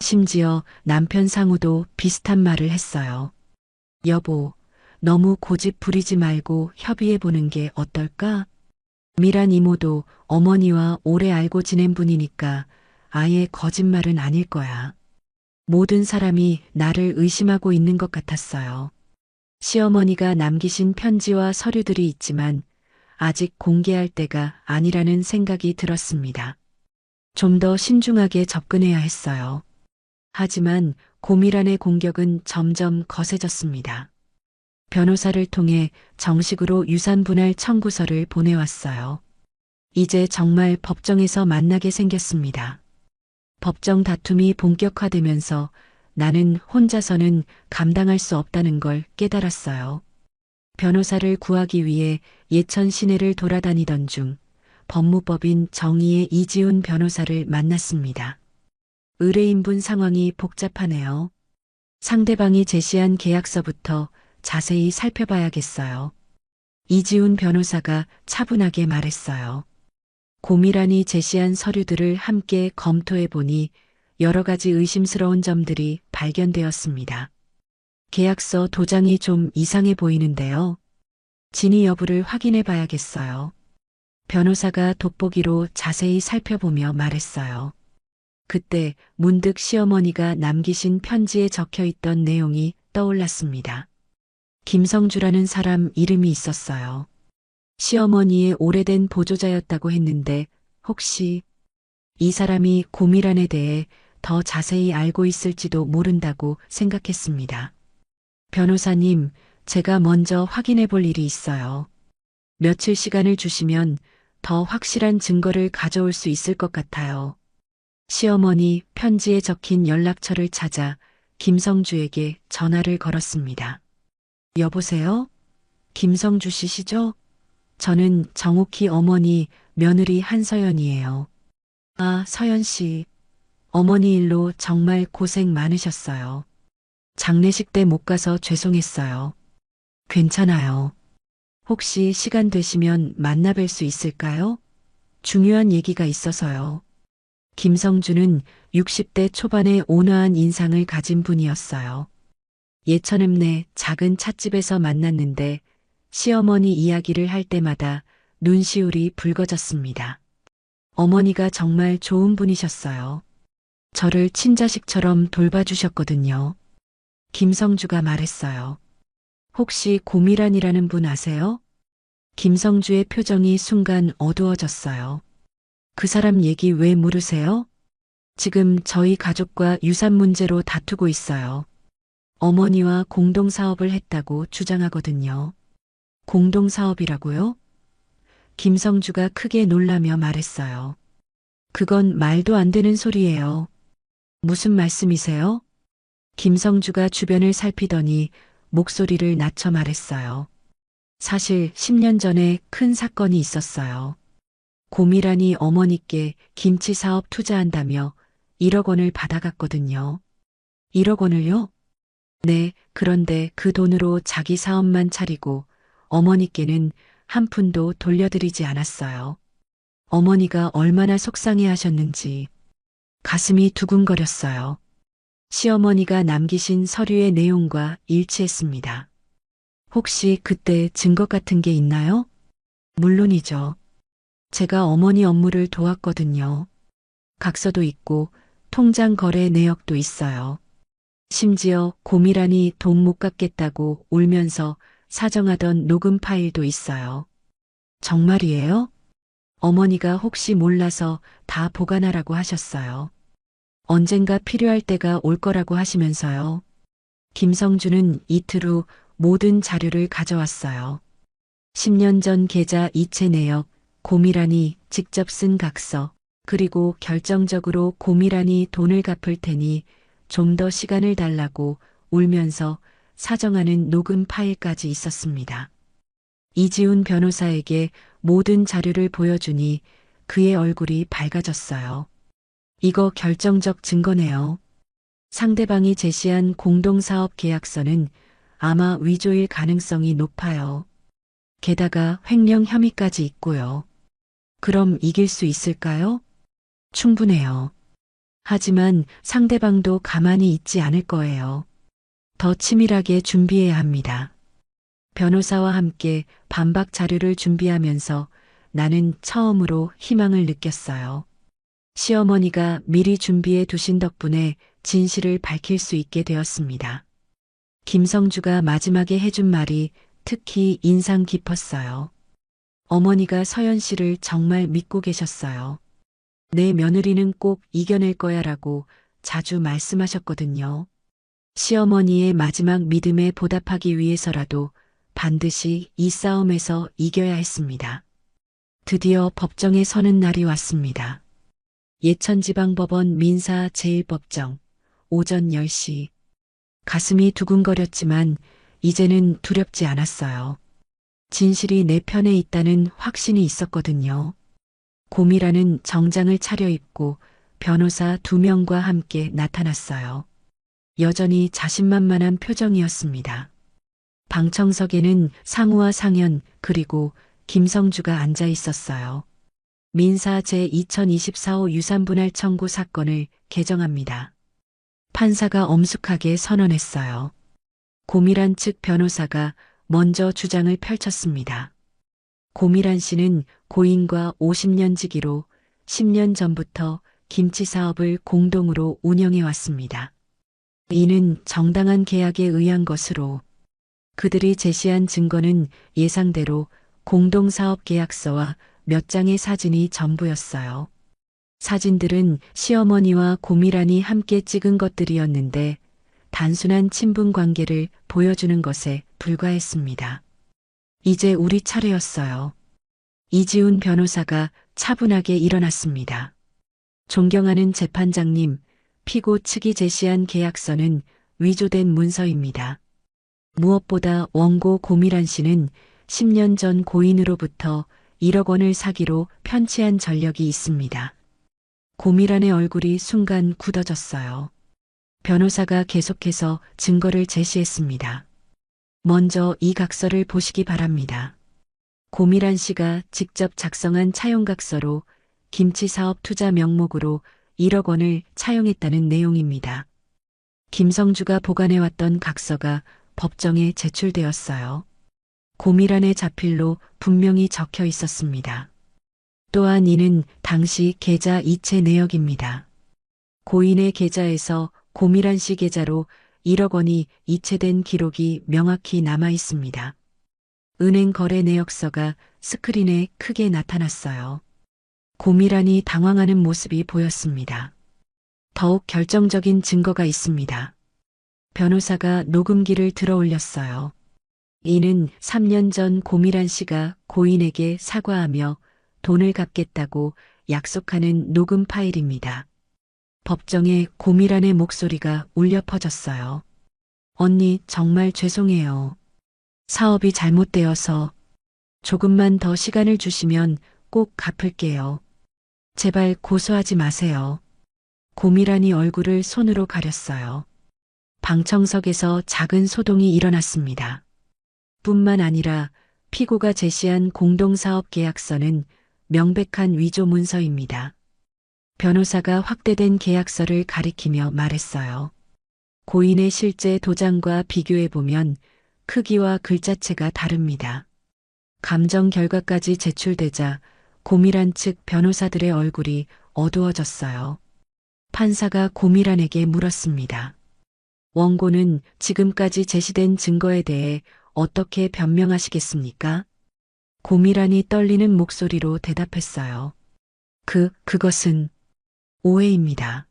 Speaker 2: 심지어 남편 상우도 비슷한 말을 했어요. 여보, 너무 고집 부리지 말고 협의해 보는 게 어떨까? 미란 이모도 어머니와 오래 알고 지낸 분이니까 아예 거짓말은 아닐 거야. 모든 사람이 나를 의심하고 있는 것 같았어요. 시어머니가 남기신 편지와 서류들이 있지만 아직 공개할 때가 아니라는 생각이 들었습니다. 좀 더 신중하게 접근해야 했어요. 하지만 고미란의 공격은 점점 거세졌습니다. 변호사를 통해 정식으로 유산분할 청구서를 보내왔어요. 이제 정말 법정에서 만나게 생겼습니다. 법정 다툼이 본격화되면서 나는 혼자서는 감당할 수 없다는 걸 깨달았어요. 변호사를 구하기 위해 예천 시내를 돌아다니던 중 법무법인 정의의 이지훈 변호사를 만났습니다. 의뢰인분 상황이 복잡하네요. 상대방이 제시한 계약서부터 자세히 살펴봐야겠어요. 이지훈 변호사가 차분하게 말했어요. 고미란이 제시한 서류들을 함께 검토해 보니 여러 가지 의심스러운 점들이 발견되었습니다. 계약서 도장이 좀 이상해 보이는데요. 진위 여부를 확인해 봐야겠어요. 변호사가 돋보기로 자세히 살펴보며 말했어요. 그때 문득 시어머니가 남기신 편지에 적혀 있던 내용이 떠올랐습니다. 김성주라는 사람 이름이 있었어요. 시어머니의 오래된 보조자였다고 했는데 혹시 이 사람이 고미란에 대해 더 자세히 알고 있을지도 모른다고 생각했습니다. 변호사님, 제가 먼저 확인해 볼 일이 있어요. 며칠 시간을 주시면 더 확실한 증거를 가져올 수 있을 것 같아요. 시어머니 편지에 적힌 연락처를 찾아 김성주에게 전화를 걸었습니다. 여보세요? 김성주 씨시죠? 저는 정옥희 어머니 며느리 한서연이에요. 아, 서연 씨. 어머니 일로 정말 고생 많으셨어요. 장례식 때 못 가서 죄송했어요. 괜찮아요. 혹시 시간 되시면 만나 뵐 수 있을까요? 중요한 얘기가 있어서요. 김성주는 60대 초반의 온화한 인상을 가진 분이었어요. 예천읍 내 작은 찻집에서 만났는데 시어머니 이야기를 할 때마다 눈시울이 붉어졌습니다. 어머니가 정말 좋은 분이셨어요. 저를 친자식처럼 돌봐주셨거든요. 김성주가 말했어요. 혹시 고미란이라는 분 아세요? 김성주의 표정이 순간 어두워졌어요. 그 사람 얘기 왜 모르세요? 지금 저희 가족과 유산 문제로 다투고 있어요. 어머니와 공동사업을 했다고 주장하거든요. 공동사업이라고요? 김성주가 크게 놀라며 말했어요. 그건 말도 안 되는 소리예요. 무슨 말씀이세요? 김성주가 주변을 살피더니 목소리를 낮춰 말했어요. 사실 10년 전에 큰 사건이 있었어요. 고미란이 어머니께 김치 사업 투자한다며 1억 원을 받아갔거든요. 1억 원을요? 네, 그런데 그 돈으로 자기 사업만 차리고 어머니께는 한 푼도 돌려드리지 않았어요. 어머니가 얼마나 속상해 하셨는지 가슴이 두근거렸어요. 시어머니가 남기신 서류의 내용과 일치했습니다. 혹시 그때 증거 같은 게 있나요? 물론이죠. 제가 어머니 업무를 도왔거든요. 각서도 있고 통장 거래 내역도 있어요. 심지어 고미란이 돈 못 갚겠다고 울면서 사정하던 녹음 파일도 있어요. 정말이에요? 어머니가 혹시 몰라서 다 보관하라고 하셨어요. 언젠가 필요할 때가 올 거라고 하시면서요. 김성주는 이틀 후 모든 자료를 가져왔어요. 10년 전 계좌 이체 내역, 고미란이 직접 쓴 각서, 그리고 결정적으로 고미란이 돈을 갚을 테니 좀 더 시간을 달라고 울면서 사정하는 녹음 파일까지 있었습니다. 이지훈 변호사에게 모든 자료를 보여주니 그의 얼굴이 밝아졌어요. 이거 결정적 증거네요. 상대방이 제시한 공동사업 계약서는 아마 위조일 가능성이 높아요. 게다가 횡령 혐의까지 있고요. 그럼 이길 수 있을까요? 충분해요. 하지만 상대방도 가만히 있지 않을 거예요. 더 치밀하게 준비해야 합니다. 변호사와 함께 반박 자료를 준비하면서 나는 처음으로 희망을 느꼈어요. 시어머니가 미리 준비해 두신 덕분에 진실을 밝힐 수 있게 되었습니다. 김성주가 마지막에 해준 말이 특히 인상 깊었어요. 어머니가 서연 씨를 정말 믿고 계셨어요. 내 며느리는 꼭 이겨낼 거야 라고 자주 말씀하셨거든요. 시어머니의 마지막 믿음에 보답하기 위해서라도 반드시 이 싸움에서 이겨야 했습니다. 드디어 법정에 서는 날이 왔습니다. 예천지방법원 민사 제1법정 오전 10시. 가슴이 두근거렸지만 이제는 두렵지 않았어요. 진실이 내 편에 있다는 확신이 있었거든요. 고미란은 정장을 차려입고 변호사 2명과 함께 나타났어요. 여전히 자신만만한 표정이었습니다. 방청석에는 상우와 상현 그리고 김성주가 앉아 있었어요. 민사 제2024호 유산분할 청구 사건을 개정합니다. 판사가 엄숙하게 선언했어요. 고미란 측 변호사가 먼저 주장을 펼쳤습니다. 고미란 씨는 고인과 50년 지기로 10년 전부터 김치 사업을 공동으로 운영해 왔습니다. 이는 정당한 계약에 의한 것으로 그들이 제시한 증거는 예상대로 공동사업 계약서와 몇 장의 사진이 전부였어요. 사진들은 시어머니와 고미란이 함께 찍은 것들이었는데 단순한 친분 관계를 보여주는 것에 불과했습니다. 이제 우리 차례였어요. 이지훈 변호사가 차분하게 일어났습니다. 존경하는 재판장님, 피고 측이 제시한 계약서는 위조된 문서입니다. 무엇보다 원고 고미란 씨는 10년 전 고인으로부터 1억 원을 사기로 편취한 전력이 있습니다. 고미란의 얼굴이 순간 굳어졌어요. 변호사가 계속해서 증거를 제시했습니다. 먼저 이 각서를 보시기 바랍니다. 고미란 씨가 직접 작성한 차용각서로 김치사업 투자 명목으로 1억 원을 차용했다는 내용입니다. 김성주가 보관해왔던 각서가 법정에 제출되었어요. 고미란의 자필로 분명히 적혀 있었습니다. 또한 이는 당시 계좌 이체 내역입니다. 고인의 계좌에서 고미란 씨 계좌로 1억 원이 이체된 기록이 명확히 남아 있습니다. 은행 거래 내역서가 스크린에 크게 나타났어요. 고미란이 당황하는 모습이 보였습니다. 더욱 결정적인 증거가 있습니다. 변호사가 녹음기를 들어 올렸어요. 이는 3년 전 고미란 씨가 고인에게 사과하며 돈을 갚겠다고 약속하는 녹음 파일입니다. 법정에 고미란의 목소리가 울려 퍼졌어요. 언니, 정말 죄송해요. 사업이 잘못되어서 조금만 더 시간을 주시면 꼭 갚을게요. 제발 고소하지 마세요. 고미란이 얼굴을 손으로 가렸어요. 방청석에서 작은 소동이 일어났습니다. 뿐만 아니라 피고가 제시한 공동사업 계약서는 명백한 위조 문서입니다. 변호사가 확대된 계약서를 가리키며 말했어요. 고인의 실제 도장과 비교해보면 크기와 글자체가 다릅니다. 감정 결과까지 제출되자 고미란 측 변호사들의 얼굴이 어두워졌어요. 판사가 고미란에게 물었습니다. 원고는 지금까지 제시된 증거에 대해 어떻게 변명하시겠습니까? 고미란이 떨리는 목소리로 대답했어요. 그것은 오해입니다.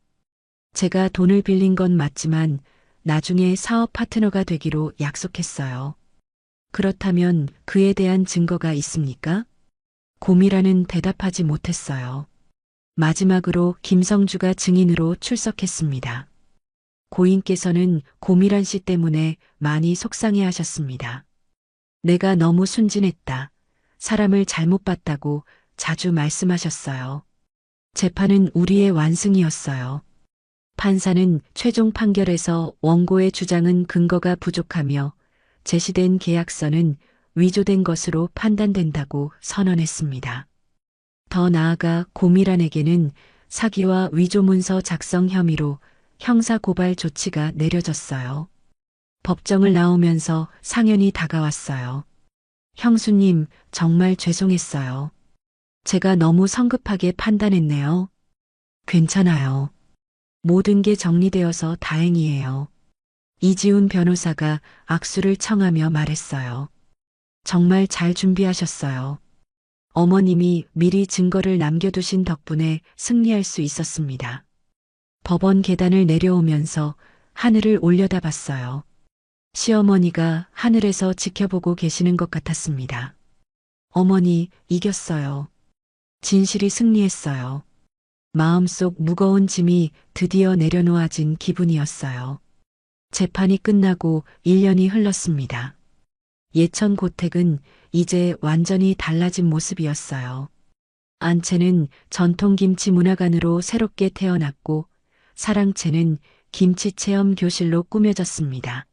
Speaker 2: 제가 돈을 빌린 건 맞지만 나중에 사업 파트너가 되기로 약속했어요. 그렇다면 그에 대한 증거가 있습니까? 고미란은 대답하지 못했어요. 마지막으로 김성주가 증인으로 출석했습니다. 고인께서는 고미란 씨 때문에 많이 속상해 하셨습니다. 내가 너무 순진했다. 사람을 잘못 봤다고 자주 말씀하셨어요. 재판은 우리의 완승이었어요. 판사는 최종 판결에서 원고의 주장은 근거가 부족하며 제시된 계약서는 위조된 것으로 판단된다고 선언했습니다. 더 나아가 고미란에게는 사기와 위조문서 작성 혐의로 형사고발 조치가 내려졌어요. 법정을 나오면서 상현이 다가왔어요. 형수님, 정말 죄송했어요. 제가 너무 성급하게 판단했네요. 괜찮아요. 모든 게 정리되어서 다행이에요. 이지훈 변호사가 악수를 청하며 말했어요. 정말 잘 준비하셨어요. 어머님이 미리 증거를 남겨두신 덕분에 승리할 수 있었습니다. 법원 계단을 내려오면서 하늘을 올려다봤어요. 시어머니가 하늘에서 지켜보고 계시는 것 같았습니다. 어머니, 이겼어요. 진실이 승리했어요. 마음속 무거운 짐이 드디어 내려놓아진 기분이었어요. 재판이 끝나고 1년이 흘렀습니다. 예천 고택은 이제 완전히 달라진 모습이었어요. 안채는 전통김치 문화관으로 새롭게 태어났고 사랑채는 김치 체험 교실로 꾸며졌습니다.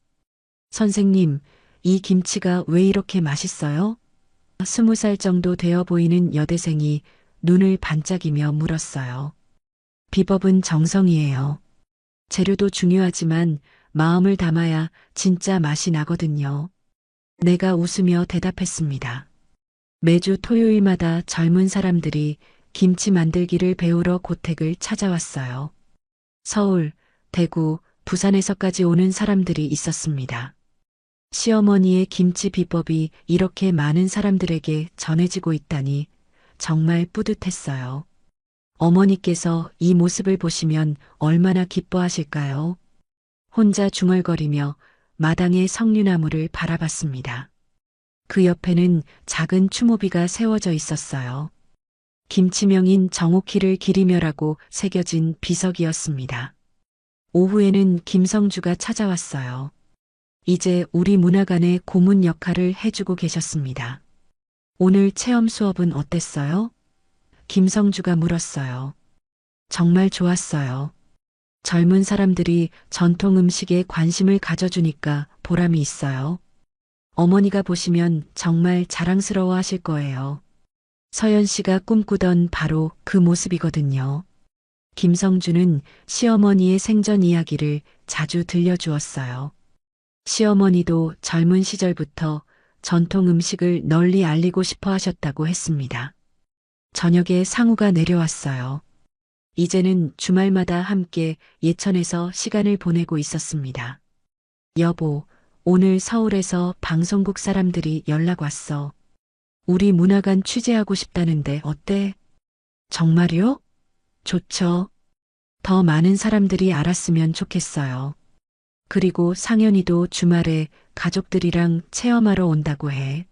Speaker 2: 선생님, 이 김치가 왜 이렇게 맛있어요? 20살 정도 되어 보이는 여대생이 눈을 반짝이며 물었어요. 비법은 정성이에요. 재료도 중요하지만 마음을 담아야 진짜 맛이 나거든요. 내가 웃으며 대답했습니다. 매주 토요일마다 젊은 사람들이 김치 만들기를 배우러 고택을 찾아왔어요. 서울, 대구, 부산에서까지 오는 사람들이 있었습니다. 시어머니의 김치 비법이 이렇게 많은 사람들에게 전해지고 있다니 정말 뿌듯했어요. 어머니께서 이 모습을 보시면 얼마나 기뻐하실까요? 혼자 중얼거리며 마당의 석류나무를 바라봤습니다. 그 옆에는 작은 추모비가 세워져 있었어요. 김치명인 정옥희를 기리며라고 새겨진 비석이었습니다. 오후에는 김성주가 찾아왔어요. 이제 우리 문화관의 고문 역할을 해주고 계셨습니다. 오늘 체험 수업은 어땠어요? 김성주가 물었어요. 정말 좋았어요. 젊은 사람들이 전통 음식에 관심을 가져주니까 보람이 있어요. 어머니가 보시면 정말 자랑스러워 하실 거예요. 서연 씨가 꿈꾸던 바로 그 모습이거든요. 김성주는 시어머니의 생전 이야기를 자주 들려주었어요. 시어머니도 젊은 시절부터 전통 음식을 널리 알리고 싶어 하셨다고 했습니다. 저녁에 상우가 내려왔어요. 이제는 주말마다 함께 예천에서 시간을 보내고 있었습니다. 여보, 오늘 서울에서 방송국 사람들이 연락 왔어. 우리 문화관 취재하고 싶다는데 어때? 정말요? 좋죠. 더 많은 사람들이 알았으면 좋겠어요. 그리고 상현이도 주말에 가족들이랑 체험하러 온다고 해.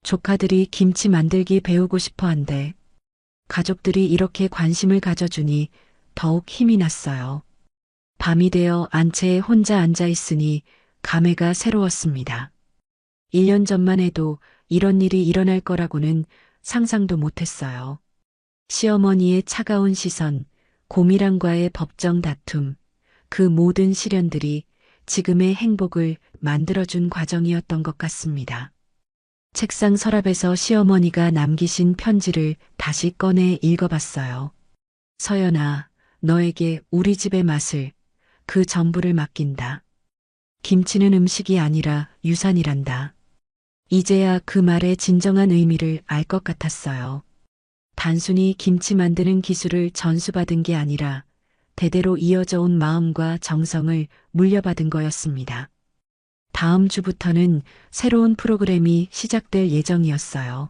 Speaker 2: 조카들이 김치 만들기 배우고 싶어 한대. 가족들이 이렇게 관심을 가져주니 더욱 힘이 났어요. 밤이 되어 안채에 혼자 앉아 있으니 감회가 새로웠습니다. 1년 전만 해도 이런 일이 일어날 거라고는 상상도 못했어요. 시어머니의 차가운 시선, 고미랑과의 법정 다툼, 그 모든 시련들이 지금의 행복을 만들어준 과정이었던 것 같습니다. 책상 서랍에서 시어머니가 남기신 편지를 다시 꺼내 읽어봤어요. 서연아, 너에게 우리 집의 맛을, 그 전부를 맡긴다. 김치는 음식이 아니라 유산이란다. 이제야 그 말의 진정한 의미를 알 것 같았어요. 단순히 김치 만드는 기술을 전수받은 게 아니라 대대로 이어져 온 마음과 정성을 물려받은 거였습니다. 다음 주부터는 새로운 프로그램이 시작될 예정이었어요.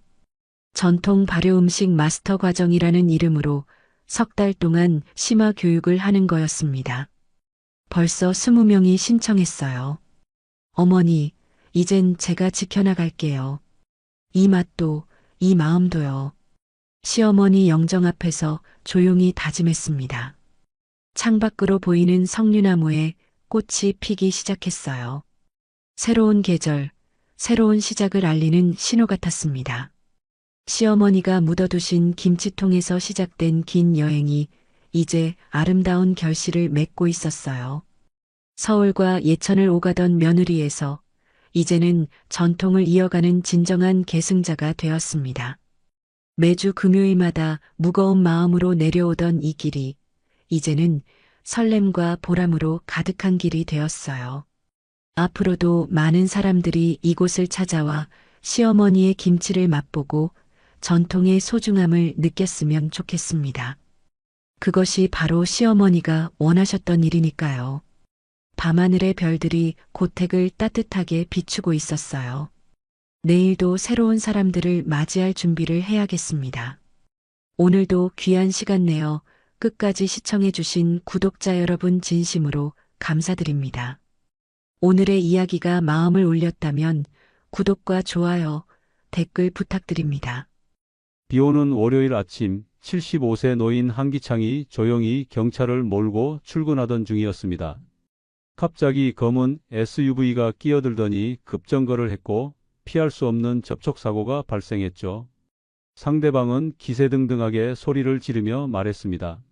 Speaker 2: 전통 발효 음식 마스터 과정이라는 이름으로 석 달 동안 심화 교육을 하는 거였습니다. 벌써 20명이 신청했어요. 어머니, 이젠 제가 지켜나갈게요. 이 맛도, 이 마음도요. 시어머니 영정 앞에서 조용히 다짐했습니다. 창밖으로 보이는 석류나무에 꽃이 피기 시작했어요. 새로운 계절, 새로운 시작을 알리는 신호 같았습니다. 시어머니가 묻어두신 김치통에서 시작된 긴 여행이 이제 아름다운 결실을 맺고 있었어요. 서울과 예천을 오가던 며느리에서 이제는 전통을 이어가는 진정한 계승자가 되었습니다. 매주 금요일마다 무거운 마음으로 내려오던 이 길이 이제는 설렘과 보람으로 가득한 길이 되었어요. 앞으로도 많은 사람들이 이곳을 찾아와 시어머니의 김치를 맛보고 전통의 소중함을 느꼈으면 좋겠습니다. 그것이 바로 시어머니가 원하셨던 일이니까요. 밤하늘의 별들이 고택을 따뜻하게 비추고 있었어요. 내일도 새로운 사람들을 맞이할 준비를 해야겠습니다. 오늘도 귀한 시간 내어 끝까지 시청해주신 구독자 여러분 진심으로 감사드립니다. 오늘의 이야기가 마음을 울렸다면 구독과 좋아요, 댓글 부탁드립니다.
Speaker 5: 비오는 월요일 아침 75세 노인 한기창이 조용히 경찰을 몰고 출근하던 중이었습니다. 갑자기 검은 SUV가 끼어들더니 급정거를 했고 피할 수 없는 접촉사고가 발생했죠. 상대방은 기세등등하게 소리를 지르며 말했습니다.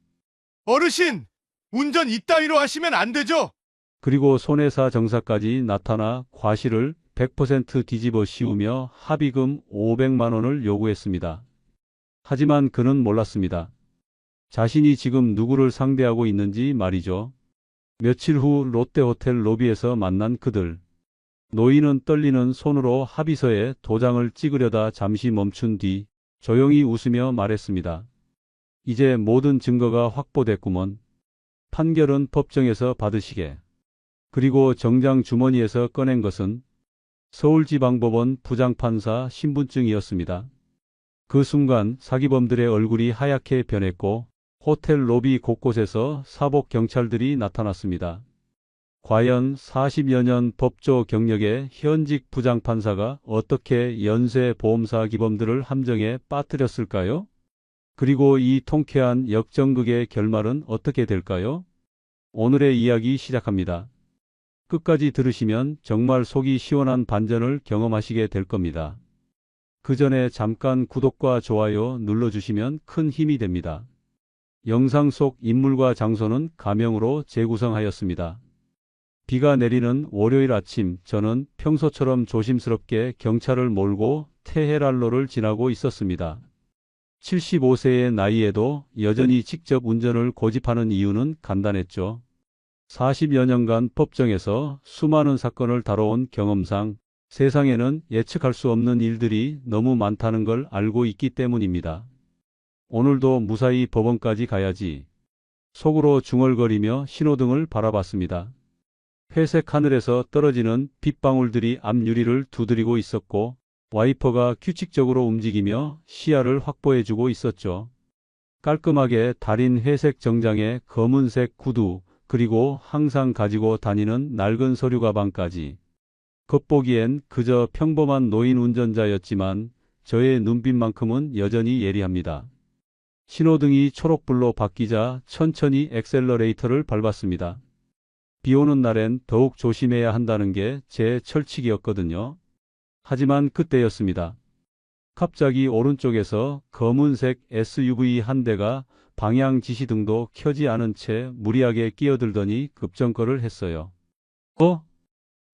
Speaker 6: 어르신! 운전 이따위로 하시면 안 되죠?
Speaker 5: 그리고 손해사 정사까지 나타나 과실을 100% 뒤집어 씌우며 합의금 500만 원을 요구했습니다. 하지만 그는 몰랐습니다. 자신이 지금 누구를 상대하고 있는지 말이죠. 며칠 후 롯데호텔 로비에서 만난 그들. 노인은 떨리는 손으로 합의서에 도장을 찍으려다 잠시 멈춘 뒤 조용히 웃으며 말했습니다. 이제 모든 증거가 확보됐구먼. 판결은 법정에서 받으시게. 그리고 정장 주머니에서 꺼낸 것은 서울지방법원 부장판사 신분증이었습니다. 그 순간 사기범들의 얼굴이 하얗게 변했고 호텔 로비 곳곳에서 사복 경찰들이 나타났습니다. 과연 40여 년 법조 경력의 현직 부장판사가 어떻게 연쇄 보험사 기범들을 함정에 빠뜨렸을까요? 그리고 이 통쾌한 역전극의 결말은 어떻게 될까요? 오늘의 이야기 시작합니다. 끝까지 들으시면 정말 속이 시원한 반전을 경험하시게 될 겁니다. 그 전에 잠깐 구독과 좋아요 눌러주시면 큰 힘이 됩니다. 영상 속 인물과 장소는 가명으로 재구성하였습니다. 비가 내리는 월요일 아침, 저는 평소처럼 조심스럽게 경찰을 몰고 테헤랄로를 지나고 있었습니다. 75세의 나이에도 여전히 직접 운전을 고집하는 이유는 간단했죠. 40여 년간 법정에서 수많은 사건을 다뤄온 경험상 세상에는 예측할 수 없는 일들이 너무 많다는 걸 알고 있기 때문입니다. 오늘도 무사히 법원까지 가야지. 속으로 중얼거리며 신호등을 바라봤습니다. 회색 하늘에서 떨어지는 빗방울들이 앞유리를 두드리고 있었고 와이퍼가 규칙적으로 움직이며 시야를 확보해주고 있었죠. 깔끔하게 달인 회색 정장에 검은색 구두, 그리고 항상 가지고 다니는 낡은 서류 가방까지. 겉보기엔 그저 평범한 노인 운전자였지만 저의 눈빛만큼은 여전히 예리합니다. 신호등이 초록불로 바뀌자 천천히 엑셀러레이터를 밟았습니다. 비 오는 날엔 더욱 조심해야 한다는 게 제 철칙이었거든요. 하지만 그때였습니다. 갑자기 오른쪽에서 검은색 SUV 한 대가 방향 지시등도 켜지 않은 채 무리하게 끼어들더니 급정거를 했어요.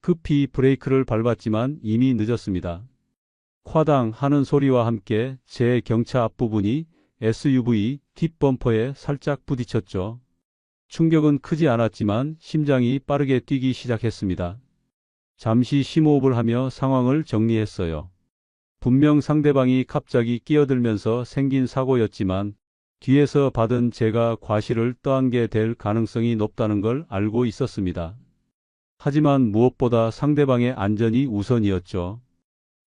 Speaker 5: 급히 브레이크를 밟았지만 이미 늦었습니다. 콰당 하는 소리와 함께 제 경차 앞부분이 SUV 뒷범퍼에 살짝 부딪혔죠. 충격은 크지 않았지만 심장이 빠르게 뛰기 시작했습니다. 잠시 심호흡을 하며 상황을 정리했어요. 분명 상대방이 갑자기 끼어들면서 생긴 사고였지만 뒤에서 받은 제가 과실을 떠안게 될 가능성이 높다는 걸 알고 있었습니다. 하지만 무엇보다 상대방의 안전이 우선이었죠.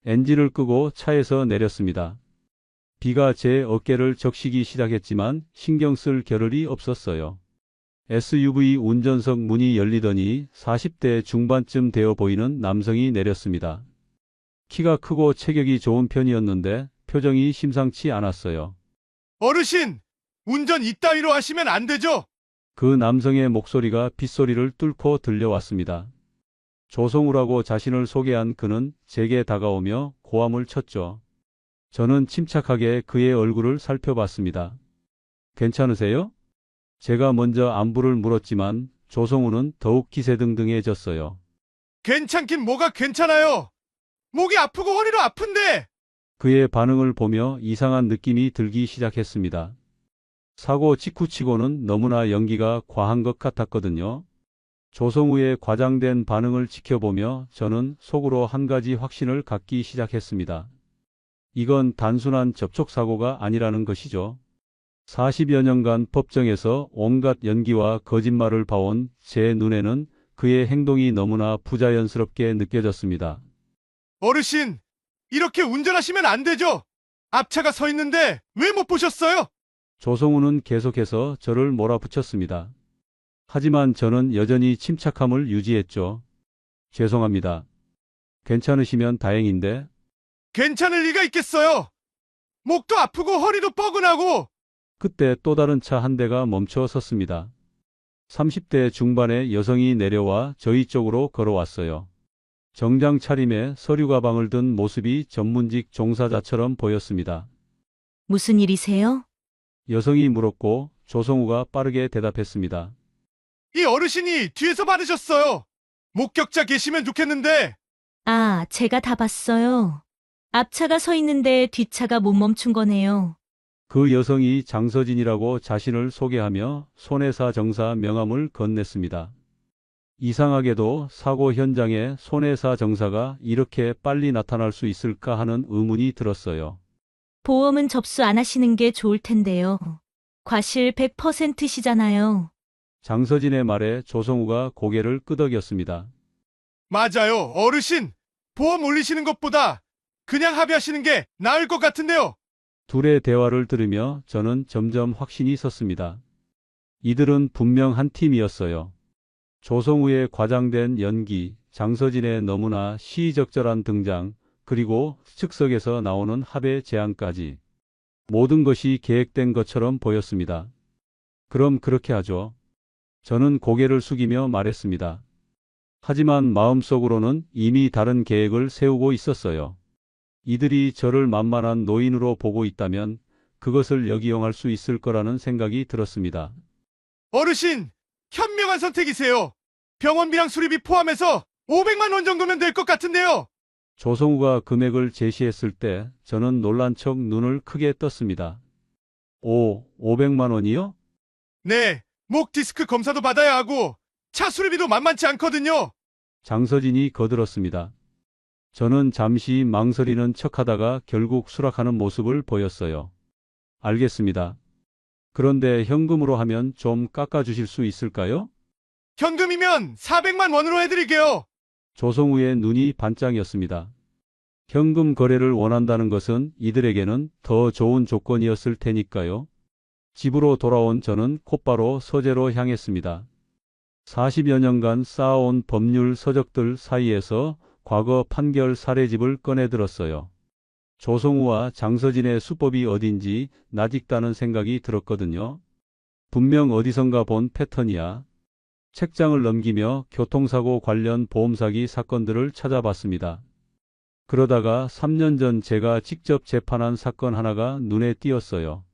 Speaker 5: 엔진을 끄고 차에서 내렸습니다. 비가 제 어깨를 적시기 시작했지만 신경 쓸 겨를이 없었어요. SUV 운전석 문이 열리더니 40대 중반쯤 되어 보이는 남성이 내렸습니다. 키가 크고 체격이 좋은 편이었는데 표정이 심상치 않았어요.
Speaker 6: 어르신, 운전 이따위로 하시면 안 되죠?
Speaker 5: 그 남성의 목소리가 빗소리를 뚫고 들려왔습니다. 조성우라고 자신을 소개한 그는 제게 다가오며 고함을 쳤죠. 저는 침착하게 그의 얼굴을 살펴봤습니다. 괜찮으세요? 제가 먼저 안부를 물었지만 조성우는 더욱 기세등등해졌어요.
Speaker 6: 괜찮긴 뭐가 괜찮아요. 목이 아프고 허리도 아픈데.
Speaker 5: 그의 반응을 보며 이상한 느낌이 들기 시작했습니다. 사고 직후치고는 너무나 연기가 과한 것 같았거든요. 조성우의 과장된 반응을 지켜보며 저는 속으로 한 가지 확신을 갖기 시작했습니다. 이건 단순한 접촉사고가 아니라는 것이죠. 40여 년간 법정에서 온갖 연기와 거짓말을 봐온 제 눈에는 그의 행동이 너무나 부자연스럽게 느껴졌습니다.
Speaker 6: 어르신, 이렇게 운전하시면 안 되죠? 앞차가 서 있는데 왜 못 보셨어요?
Speaker 5: 조성우는 계속해서 저를 몰아붙였습니다. 하지만 저는 여전히 침착함을 유지했죠. 죄송합니다. 괜찮으시면 다행인데.
Speaker 6: 괜찮을 리가 있겠어요. 목도 아프고 허리도 뻐근하고.
Speaker 5: 그때 또 다른 차 한 대가 멈춰 섰습니다. 30대 중반의 여성이 내려와 저희 쪽으로 걸어왔어요. 정장 차림에 서류 가방을 든 모습이 전문직 종사자처럼 보였습니다.
Speaker 7: 무슨 일이세요?
Speaker 5: 여성이 물었고 조성우가 빠르게 대답했습니다.
Speaker 6: 이 어르신이 뒤에서 받으셨어요. 목격자 계시면 좋겠는데.
Speaker 7: 아, 제가 다 봤어요. 앞차가 서 있는데 뒷차가 못 멈춘 거네요.
Speaker 5: 그 여성이 장서진이라고 자신을 소개하며 손해사 정사 명함을 건넸습니다. 이상하게도 사고 현장에 손해사 정사가 이렇게 빨리 나타날 수 있을까 하는 의문이 들었어요.
Speaker 7: 보험은 접수 안 하시는 게 좋을 텐데요. 과실 100%시잖아요.
Speaker 5: 장서진의 말에 조성우가 고개를 끄덕였습니다.
Speaker 6: 맞아요, 어르신. 보험 올리시는 것보다 그냥 합의하시는 게 나을 것 같은데요.
Speaker 5: 둘의 대화를 들으며 저는 점점 확신이 섰습니다. 이들은 분명 한 팀이었어요. 조성우의 과장된 연기, 장서진의 너무나 시의적절한 등장, 그리고 측석에서 나오는 합의 제안까지. 모든 것이 계획된 것처럼 보였습니다. 그럼 그렇게 하죠. 저는 고개를 숙이며 말했습니다. 하지만 마음속으로는 이미 다른 계획을 세우고 있었어요. 이들이 저를 만만한 노인으로 보고 있다면 그것을 역이용할 수 있을 거라는 생각이 들었습니다.
Speaker 6: 어르신, 현명한 선택이세요. 병원비랑 수리비 포함해서 500만 원 정도면 될 것 같은데요.
Speaker 5: 조성우가 금액을 제시했을 때 저는 놀란 척 눈을 크게 떴습니다. 500만 원이요?
Speaker 6: 네, 목 디스크 검사도 받아야 하고 차 수리비도 만만치 않거든요.
Speaker 5: 장서진이 거들었습니다. 저는 잠시 망설이는 척하다가 결국 수락하는 모습을 보였어요. 알겠습니다. 그런데 현금으로 하면 좀 깎아주실 수 있을까요?
Speaker 6: 현금이면 400만 원으로 해드릴게요.
Speaker 5: 조성우의 눈이 반짝였습니다. 현금 거래를 원한다는 것은 이들에게는 더 좋은 조건이었을 테니까요. 집으로 돌아온 저는 곧바로 서재로 향했습니다. 40여 년간 쌓아온 법률 서적들 사이에서 과거 판결 사례집을 꺼내들었어요. 조성우와 장서진의 수법이 어딘지 낯익다는 생각이 들었거든요. 분명 어디선가 본 패턴이야. 책장을 넘기며 교통사고 관련 보험사기 사건들을 찾아봤습니다. 그러다가 3년 전 제가 직접 재판한 사건 하나가 눈에 띄었어요.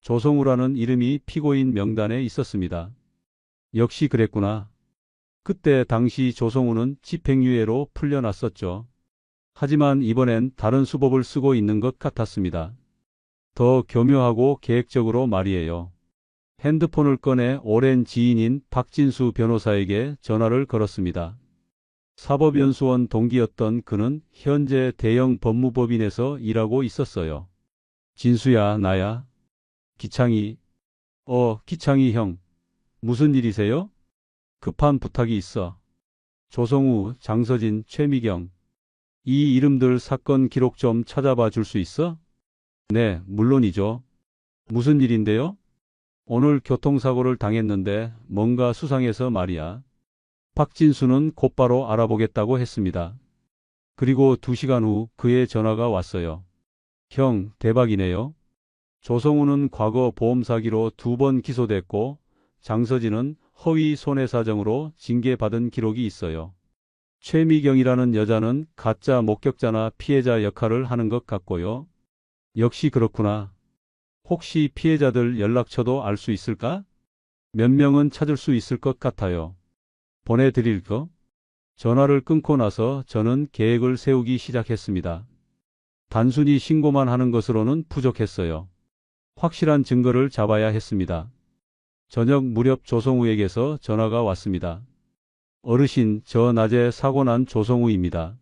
Speaker 5: 조성우라는 이름이 피고인 명단에 있었습니다. 역시 그랬구나. 그때 당시 조성우는 집행유예로 풀려났었죠. 하지만 이번엔 다른 수법을 쓰고 있는 것 같았습니다. 더 교묘하고 계획적으로 말이에요. 핸드폰을 꺼내 오랜 지인인 박진수 변호사에게 전화를 걸었습니다. 사법연수원 동기였던 그는 현재 대형 법무법인에서 일하고 있었어요. 진수야, 나야. 기창이. 기창이 형. 무슨 일이세요? 급한 부탁이 있어. 조성우, 장서진, 최미경. 이 이름들 사건 기록 좀 찾아봐 줄 수 있어? 네, 물론이죠. 무슨 일인데요? 오늘 교통사고를 당했는데 뭔가 수상해서 말이야. 박진수는 곧바로 알아보겠다고 했습니다. 그리고 2시간 후 그의 전화가 왔어요. 형, 대박이네요. 조성우는 과거 보험 사기로 2번 기소됐고 장서진은 허위 손해사정으로 징계받은 기록이 있어요. 최미경이라는 여자는 가짜 목격자나 피해자 역할을 하는 것 같고요. 역시 그렇구나. 혹시 피해자들 연락처도 알 수 있을까? 몇 명은 찾을 수 있을 것 같아요. 보내드릴 거? 전화를 끊고 나서 저는 계획을 세우기 시작했습니다. 단순히 신고만 하는 것으로는 부족했어요. 확실한 증거를 잡아야 했습니다. 저녁 무렵 조성우에게서 전화가 왔습니다. 어르신, 저 낮에 사고 난 조성우입니다.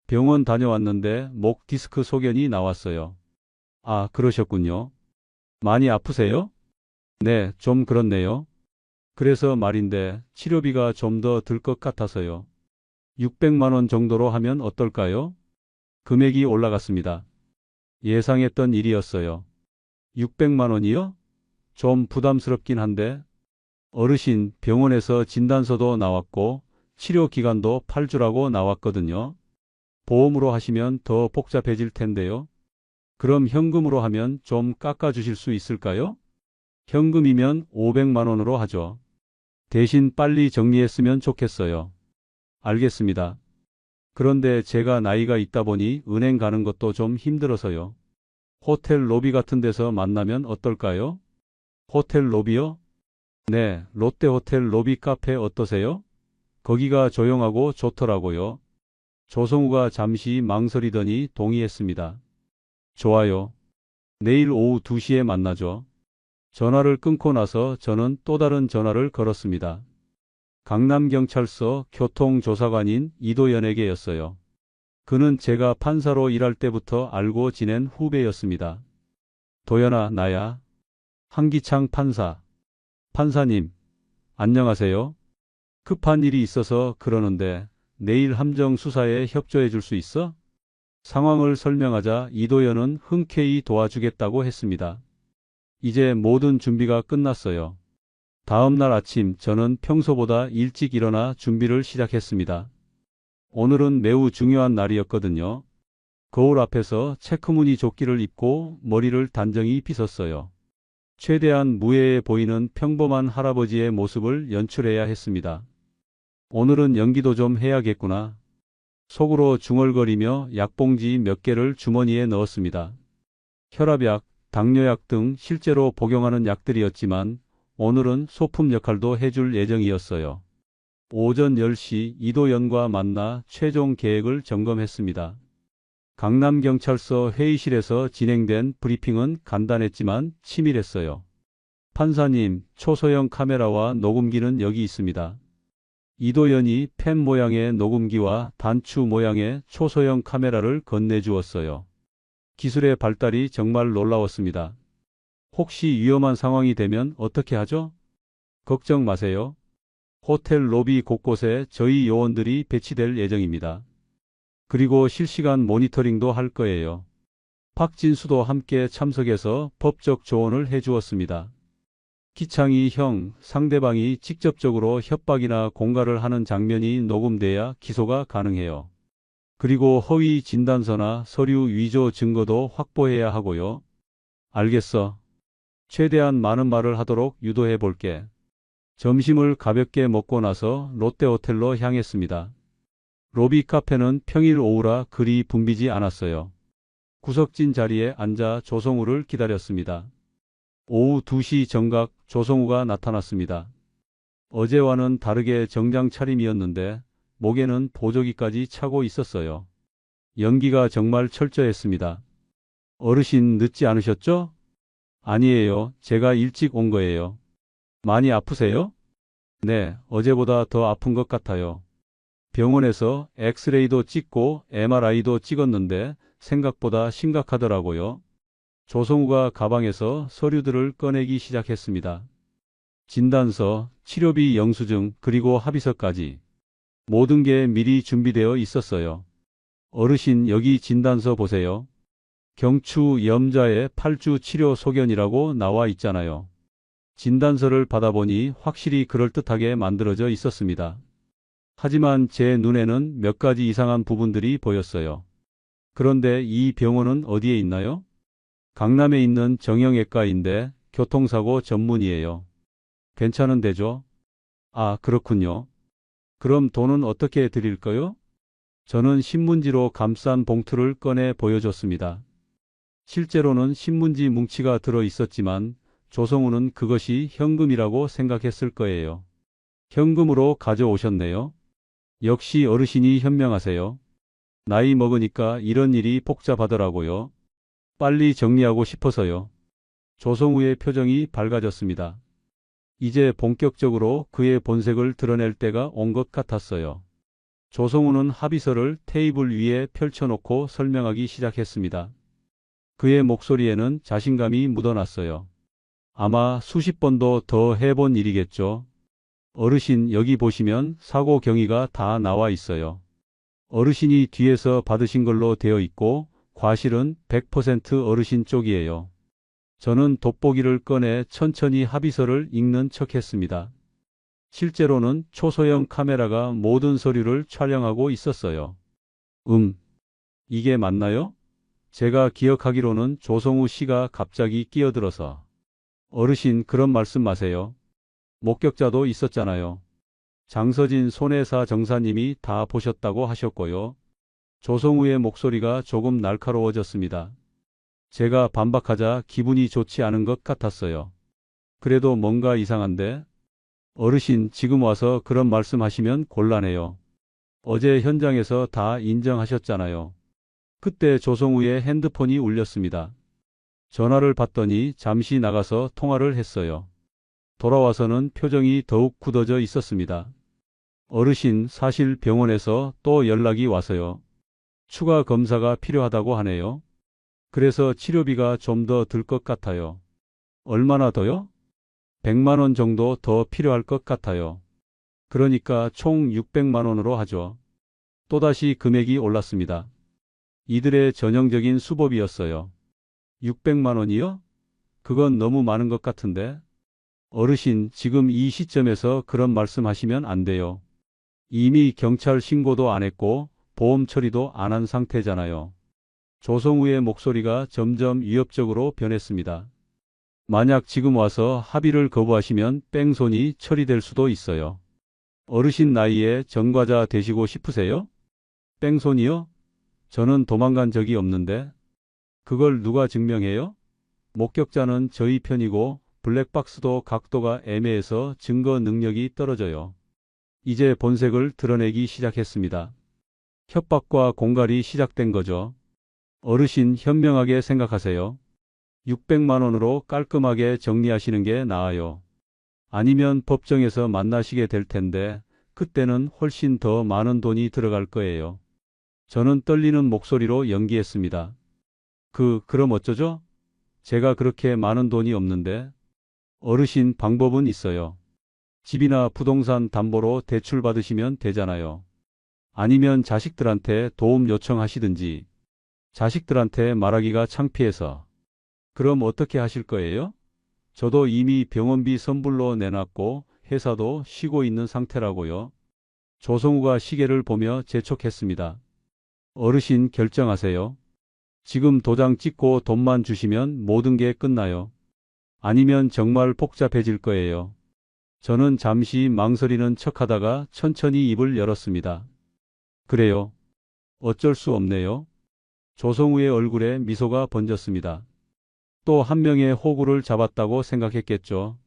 Speaker 5: 병원 다녀왔는데 목 디스크 소견이 나왔어요. 아, 그러셨군요. 많이 아프세요? 네, 좀 그렇네요. 그래서 말인데 치료비가 좀 더 들 것 같아서요. 600만 원 정도로 하면 어떨까요? 금액이 올라갔습니다. 예상했던 일이었어요. 600만 원이요? 좀 부담스럽긴 한데. 어르신, 병원에서 진단서도 나왔고 치료 기간도 8주라고 나왔거든요. 보험으로 하시면 더 복잡해질 텐데요. 그럼 현금으로 하면 좀 깎아주실 수 있을까요? 현금이면 500만 원으로 하죠. 대신 빨리 정리했으면 좋겠어요. 알겠습니다. 그런데 제가 나이가 있다 보니 은행 가는 것도 좀 힘들어서요. 호텔 로비 같은 데서 만나면 어떨까요? 호텔 로비요? 네, 롯데호텔 로비 카페 어떠세요? 거기가 조용하고 좋더라고요. 조성우가 잠시 망설이더니 동의했습니다. 좋아요. 내일 오후 2시에 만나죠. 전화를 끊고 나서 저는 또 다른 전화를 걸었습니다. 강남경찰서 교통조사관인 이도연에게였어요. 그는 제가 판사로 일할 때부터 알고 지낸 후배였습니다. 도연아, 나야. 한기창 판사. 판사님, 안녕하세요. 급한 일이 있어서 그러는데 내일 함정 수사에 협조해 줄 수 있어? 상황을 설명하자 이도연은 흔쾌히 도와주겠다고 했습니다. 이제 모든 준비가 끝났어요. 다음 날 아침 저는 평소보다 일찍 일어나 준비를 시작했습니다. 오늘은 매우 중요한 날이었거든요. 거울 앞에서 체크무늬 조끼를 입고 머리를 단정히 빗었어요. 최대한 무해해 보이는 평범한 할아버지의 모습을 연출해야 했습니다. 오늘은 연기도 좀 해야겠구나. 속으로 중얼거리며 약봉지 몇 개를 주머니에 넣었습니다. 혈압약, 당뇨약 등 실제로 복용하는 약들이었지만 오늘은 소품 역할도 해줄 예정이었어요. 오전 10시 이도연과 만나 최종 계획을 점검했습니다. 강남경찰서 회의실에서 진행된 브리핑은 간단했지만 치밀했어요. 판사님, 초소형 카메라와 녹음기는 여기 있습니다. 이도연이 펜 모양의 녹음기와 단추 모양의 초소형 카메라를 건네주었어요. 기술의 발달이 정말 놀라웠습니다. 혹시 위험한 상황이 되면 어떻게 하죠? 걱정 마세요. 호텔 로비 곳곳에 저희 요원들이 배치될 예정입니다. 그리고 실시간 모니터링도 할 거예요. 박진수도 함께 참석해서 법적 조언을 해주었습니다. 기창이 형, 상대방이 직접적으로 협박이나 공갈을 하는 장면이 녹음돼야 기소가 가능해요. 그리고 허위 진단서나 서류 위조 증거도 확보해야 하고요. 알겠어. 최대한 많은 말을 하도록 유도해 볼게. 점심을 가볍게 먹고 나서 롯데호텔로 향했습니다. 로비 카페는 평일 오후라 그리 붐비지 않았어요. 구석진 자리에 앉아 조성우를 기다렸습니다. 오후 2시 정각 조성우가 나타났습니다. 어제와는 다르게 정장 차림이었는데 목에는 보조기까지 차고 있었어요. 연기가 정말 철저했습니다. 어르신 늦지 않으셨죠? 아니에요. 제가 일찍 온 거예요. 많이 아프세요? 네, 어제보다 더 아픈 것 같아요. 병원에서 엑스레이도 찍고 MRI도 찍었는데 생각보다 심각하더라고요. 조성우가 가방에서 서류들을 꺼내기 시작했습니다. 진단서, 치료비 영수증, 그리고 합의서까지. 모든 게 미리 준비되어 있었어요. 어르신, 여기 진단서 보세요. 경추 염자의 8주 치료 소견이라고 나와 있잖아요. 진단서를 받아보니 확실히 그럴듯하게 만들어져 있었습니다. 하지만 제 눈에는 몇 가지 이상한 부분들이 보였어요. 그런데 이 병원은 어디에 있나요? 강남에 있는 정형외과인데 교통사고 전문이에요. 괜찮은 데죠? 아, 그렇군요. 그럼 돈은 어떻게 드릴까요? 저는 신문지로 감싼 봉투를 꺼내 보여줬습니다. 실제로는 신문지 뭉치가 들어 있었지만 조성우는 그것이 현금이라고 생각했을 거예요. 현금으로 가져오셨네요. 역시 어르신이 현명하세요. 나이 먹으니까 이런 일이 복잡하더라고요. 빨리 정리하고 싶어서요. 조성우의 표정이 밝아졌습니다. 이제 본격적으로 그의 본색을 드러낼 때가 온 것 같았어요. 조성우는 합의서를 테이블 위에 펼쳐놓고 설명하기 시작했습니다. 그의 목소리에는 자신감이 묻어났어요. 아마 수십 번도 더 해본 일이겠죠. 어르신, 여기 보시면 사고 경위가 다 나와 있어요. 어르신이 뒤에서 받으신 걸로 되어 있고 과실은 100% 어르신 쪽이에요. 저는 돋보기를 꺼내 천천히 합의서를 읽는 척했습니다. 실제로는 초소형 카메라가 모든 서류를 촬영하고 있었어요. 이게 맞나요? 제가 기억하기로는 조성우 씨가 갑자기 끼어들어서 어르신, 그런 말씀 마세요. 목격자도 있었잖아요. 장서진 손해사 정사님이 다 보셨다고 하셨고요. 조성우의 목소리가 조금 날카로워졌습니다. 제가 반박하자 기분이 좋지 않은 것 같았어요. 그래도 뭔가 이상한데? 어르신, 지금 와서 그런 말씀하시면 곤란해요. 어제 현장에서 다 인정하셨잖아요. 그때 조성우의 핸드폰이 울렸습니다. 전화를 받더니 잠시 나가서 통화를 했어요. 돌아와서는 표정이 더욱 굳어져 있었습니다. 어르신, 사실 병원에서 또 연락이 와서요. 추가 검사가 필요하다고 하네요. 그래서 치료비가 좀 더 들 것 같아요. 얼마나 더요? 100만 원 정도 더 필요할 것 같아요. 그러니까 총 600만 원으로 하죠. 또다시 금액이 올랐습니다. 이들의 전형적인 수법이었어요. 600만 원이요? 그건 너무 많은 것 같은데. 어르신, 지금 이 시점에서 그런 말씀하시면 안 돼요. 이미 경찰 신고도 안 했고 보험 처리도 안 한 상태잖아요. 조성우의 목소리가 점점 위협적으로 변했습니다. 만약 지금 와서 합의를 거부하시면 뺑소니 처리될 수도 있어요. 어르신 나이에 전과자 되시고 싶으세요? 뺑소니요? 저는 도망간 적이 없는데. 그걸 누가 증명해요? 목격자는 저희 편이고 블랙박스도 각도가 애매해서 증거 능력이 떨어져요. 이제 본색을 드러내기 시작했습니다. 협박과 공갈이 시작된 거죠. 어르신, 현명하게 생각하세요. 600만 원으로 깔끔하게 정리하시는 게 나아요. 아니면 법정에서 만나시게 될 텐데 그때는 훨씬 더 많은 돈이 들어갈 거예요. 저는 떨리는 목소리로 연기했습니다. 그럼 어쩌죠? 제가 그렇게 많은 돈이 없는데. 어르신, 방법은 있어요. 집이나 부동산 담보로 대출 받으시면 되잖아요. 아니면 자식들한테 도움 요청하시든지. 자식들한테 말하기가 창피해서. 그럼 어떻게 하실 거예요? 저도 이미 병원비 선불로 내놨고 회사도 쉬고 있는 상태라고요. 조성우가 시계를 보며 재촉했습니다. 어르신, 결정하세요. 지금 도장 찍고 돈만 주시면 모든 게 끝나요. 아니면 정말 복잡해질 거예요. 저는 잠시 망설이는 척하다가 천천히 입을 열었습니다. 그래요. 어쩔 수 없네요. 조성우의 얼굴에 미소가 번졌습니다. 또 한 명의 호구를 잡았다고 생각했겠죠.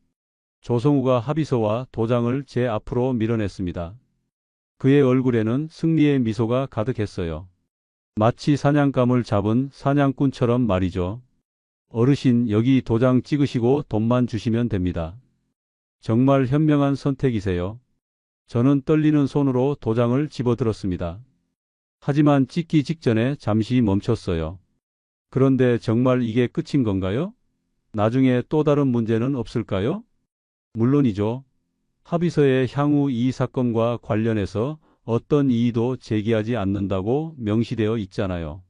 Speaker 5: 조성우가 합의서와 도장을 제 앞으로 밀어냈습니다. 그의 얼굴에는 승리의 미소가 가득했어요. 마치 사냥감을 잡은 사냥꾼처럼 말이죠. 어르신, 여기 도장 찍으시고 돈만 주시면 됩니다. 정말 현명한 선택이세요. 저는 떨리는 손으로 도장을 집어들었습니다. 하지만 찍기 직전에 잠시 멈췄어요. 그런데 정말 이게 끝인 건가요? 나중에 또 다른 문제는 없을까요? 물론이죠. 합의서에 향후 이 사건과 관련해서 어떤 이의도 제기하지 않는다고 명시되어 있잖아요.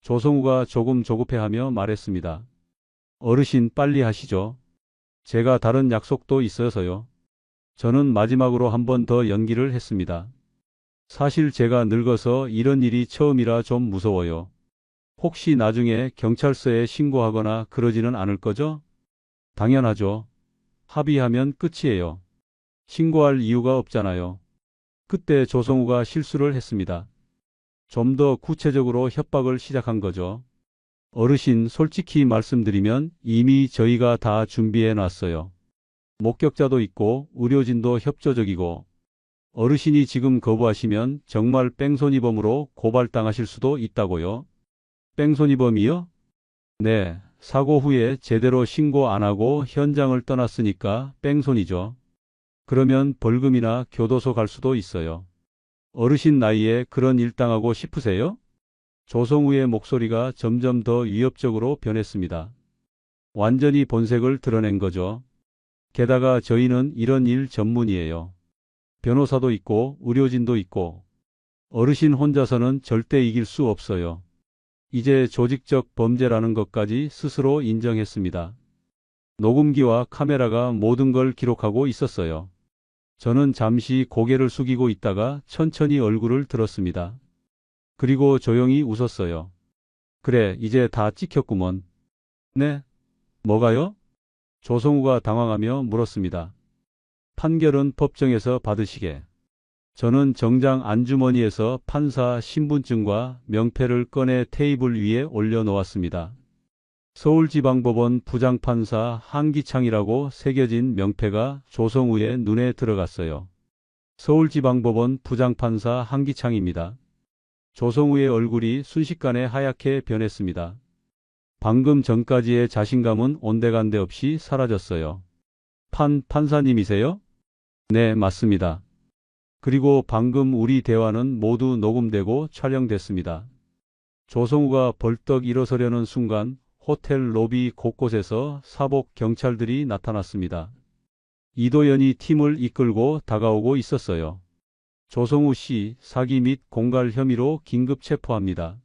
Speaker 5: 조성우가 조금 조급해하며 말했습니다. 어르신, 빨리 하시죠. 제가 다른 약속도 있어서요. 저는 마지막으로 한 번 더 연기를 했습니다. 사실 제가 늙어서 이런 일이 처음이라 좀 무서워요. 혹시 나중에 경찰서에 신고하거나 그러지는 않을 거죠? 당연하죠. 합의하면 끝이에요. 신고할 이유가 없잖아요. 그때 조성우가 실수를 했습니다. 좀 더 구체적으로 협박을 시작한 거죠. 어르신, 솔직히 말씀드리면 이미 저희가 다 준비해 놨어요. 목격자도 있고 의료진도 협조적이고. 어르신이 지금 거부하시면 정말 뺑소니범으로 고발당하실 수도 있다고요. 뺑소니범이요? 네, 사고 후에 제대로 신고 안 하고 현장을 떠났으니까 뺑소니죠. 그러면 벌금이나 교도소 갈 수도 있어요. 어르신 나이에 그런 일 당하고 싶으세요? 조성우의 목소리가 점점 더 위협적으로 변했습니다. 완전히 본색을 드러낸 거죠. 게다가 저희는 이런 일 전문이에요. 변호사도 있고 의료진도 있고. 어르신 혼자서는 절대 이길 수 없어요. 이제 조직적 범죄라는 것까지 스스로 인정했습니다. 녹음기와 카메라가 모든 걸 기록하고 있었어요. 저는 잠시 고개를 숙이고 있다가 천천히 얼굴을 들었습니다. 그리고 조용히 웃었어요. 그래, 이제 다 찍혔구먼. 네? 뭐가요? 조성우가 당황하며 물었습니다. 판결은 법정에서 받으시게. 저는 정장 안주머니에서 판사 신분증과 명패를 꺼내 테이블 위에 올려놓았습니다. 서울지방법원 부장판사 한기창이라고 새겨진 명패가 조성우의 눈에 들어갔어요. 서울지방법원 부장판사 한기창입니다. 조성우의 얼굴이 순식간에 하얗게 변했습니다. 방금 전까지의 자신감은 온데간데 없이 사라졌어요. 판사님이세요? 네, 맞습니다. 그리고 방금 우리 대화는 모두 녹음되고 촬영됐습니다. 조성우가 벌떡 일어서려는 순간 호텔 로비 곳곳에서 사복 경찰들이 나타났습니다. 이도연이 팀을 이끌고 다가오고 있었어요. 조성우 씨, 사기 및 공갈 혐의로 긴급 체포합니다.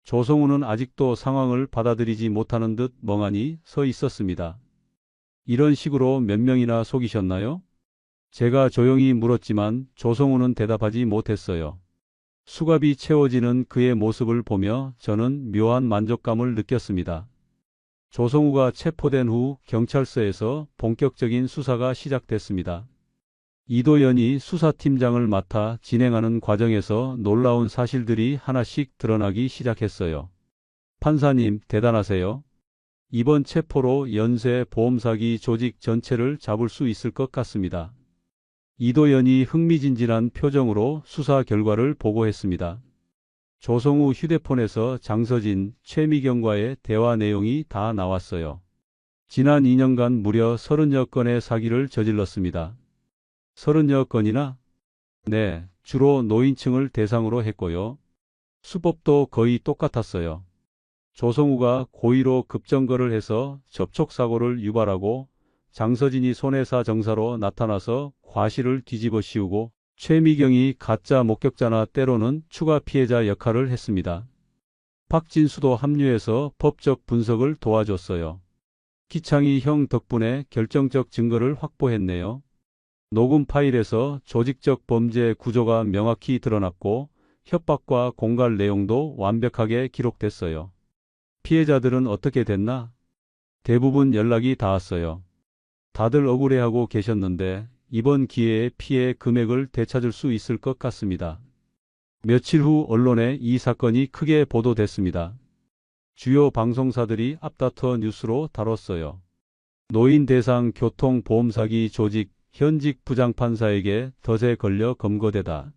Speaker 5: 조성우는 아직도 상황을 받아들이지 못하는 듯 멍하니 서 있었습니다. 이런 식으로 몇 명이나 속이셨나요? 제가 조용히 물었지만 조성우는 대답하지 못했어요. 수갑이 채워지는 그의 모습을 보며 저는 묘한 만족감을 느꼈습니다. 조성우가 체포된 후 경찰서에서 본격적인 수사가 시작됐습니다. 이도연이 수사팀장을 맡아 진행하는 과정에서 놀라운 사실들이 하나씩 드러나기 시작했어요. 판사님, 대단하세요. 이번 체포로 연쇄 보험사기 조직 전체를 잡을 수 있을 것 같습니다. 이도연이 흥미진진한 표정으로 수사 결과를 보고했습니다. 조성우 휴대폰에서 장서진, 최미경과의 대화 내용이 다 나왔어요. 지난 2년간 무려 30여 건의 사기를 저질렀습니다. 30여 건이나? 네, 주로 노인층을 대상으로 했고요. 수법도 거의 똑같았어요. 조성우가 고의로 급정거를 해서 접촉사고를 유발하고 장서진이 손해사 정사로 나타나서 과실을 뒤집어 씌우고 최미경이 가짜 목격자나 때로는 추가 피해자 역할을 했습니다. 박진수도 합류해서 법적 분석을 도와줬어요. 기창이 형 덕분에 결정적 증거를 확보했네요. 녹음 파일에서 조직적 범죄 구조가 명확히 드러났고 협박과 공갈 내용도 완벽하게 기록됐어요. 피해자들은 어떻게 됐나? 대부분 연락이 닿았어요. 다들 억울해하고 계셨는데 이번 기회에 피해 금액을 되찾을 수 있을 것 같습니다. 며칠 후 언론에 이 사건이 크게 보도됐습니다. 주요 방송사들이 앞다퉈 뉴스로 다뤘어요. 노인 대상 교통보험 사기 조직 현직 부장판사에게 덫에 걸려 검거되다.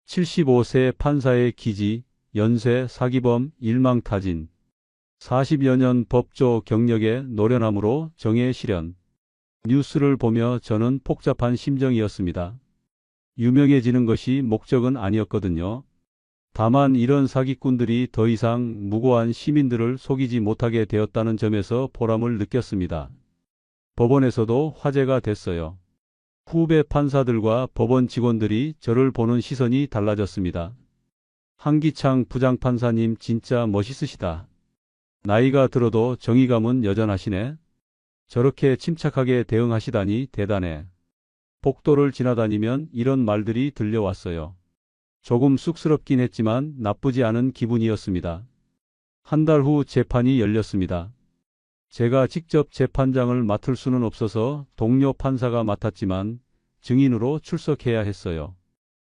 Speaker 5: 75세 판사의 기지, 연쇄 사기범 일망타진. 40여 년 법조 경력의 노련함으로 정의 실현. 뉴스를 보며 저는 복잡한 심정이었습니다. 유명해지는 것이 목적은 아니었거든요. 다만 이런 사기꾼들이 더 이상 무고한 시민들을 속이지 못하게 되었다는 점에서 보람을 느꼈습니다. 법원에서도 화제가 됐어요. 후배 판사들과 법원 직원들이 저를 보는 시선이 달라졌습니다. 한기창 부장판사님 진짜 멋있으시다. 나이가 들어도 정의감은 여전하시네. 저렇게 침착하게 대응하시다니 대단해. 복도를 지나다니면 이런 말들이 들려왔어요. 조금 쑥스럽긴 했지만 나쁘지 않은 기분이었습니다. 한 달 후 재판이 열렸습니다. 제가 직접 재판장을 맡을 수는 없어서 동료 판사가 맡았지만 증인으로 출석해야 했어요.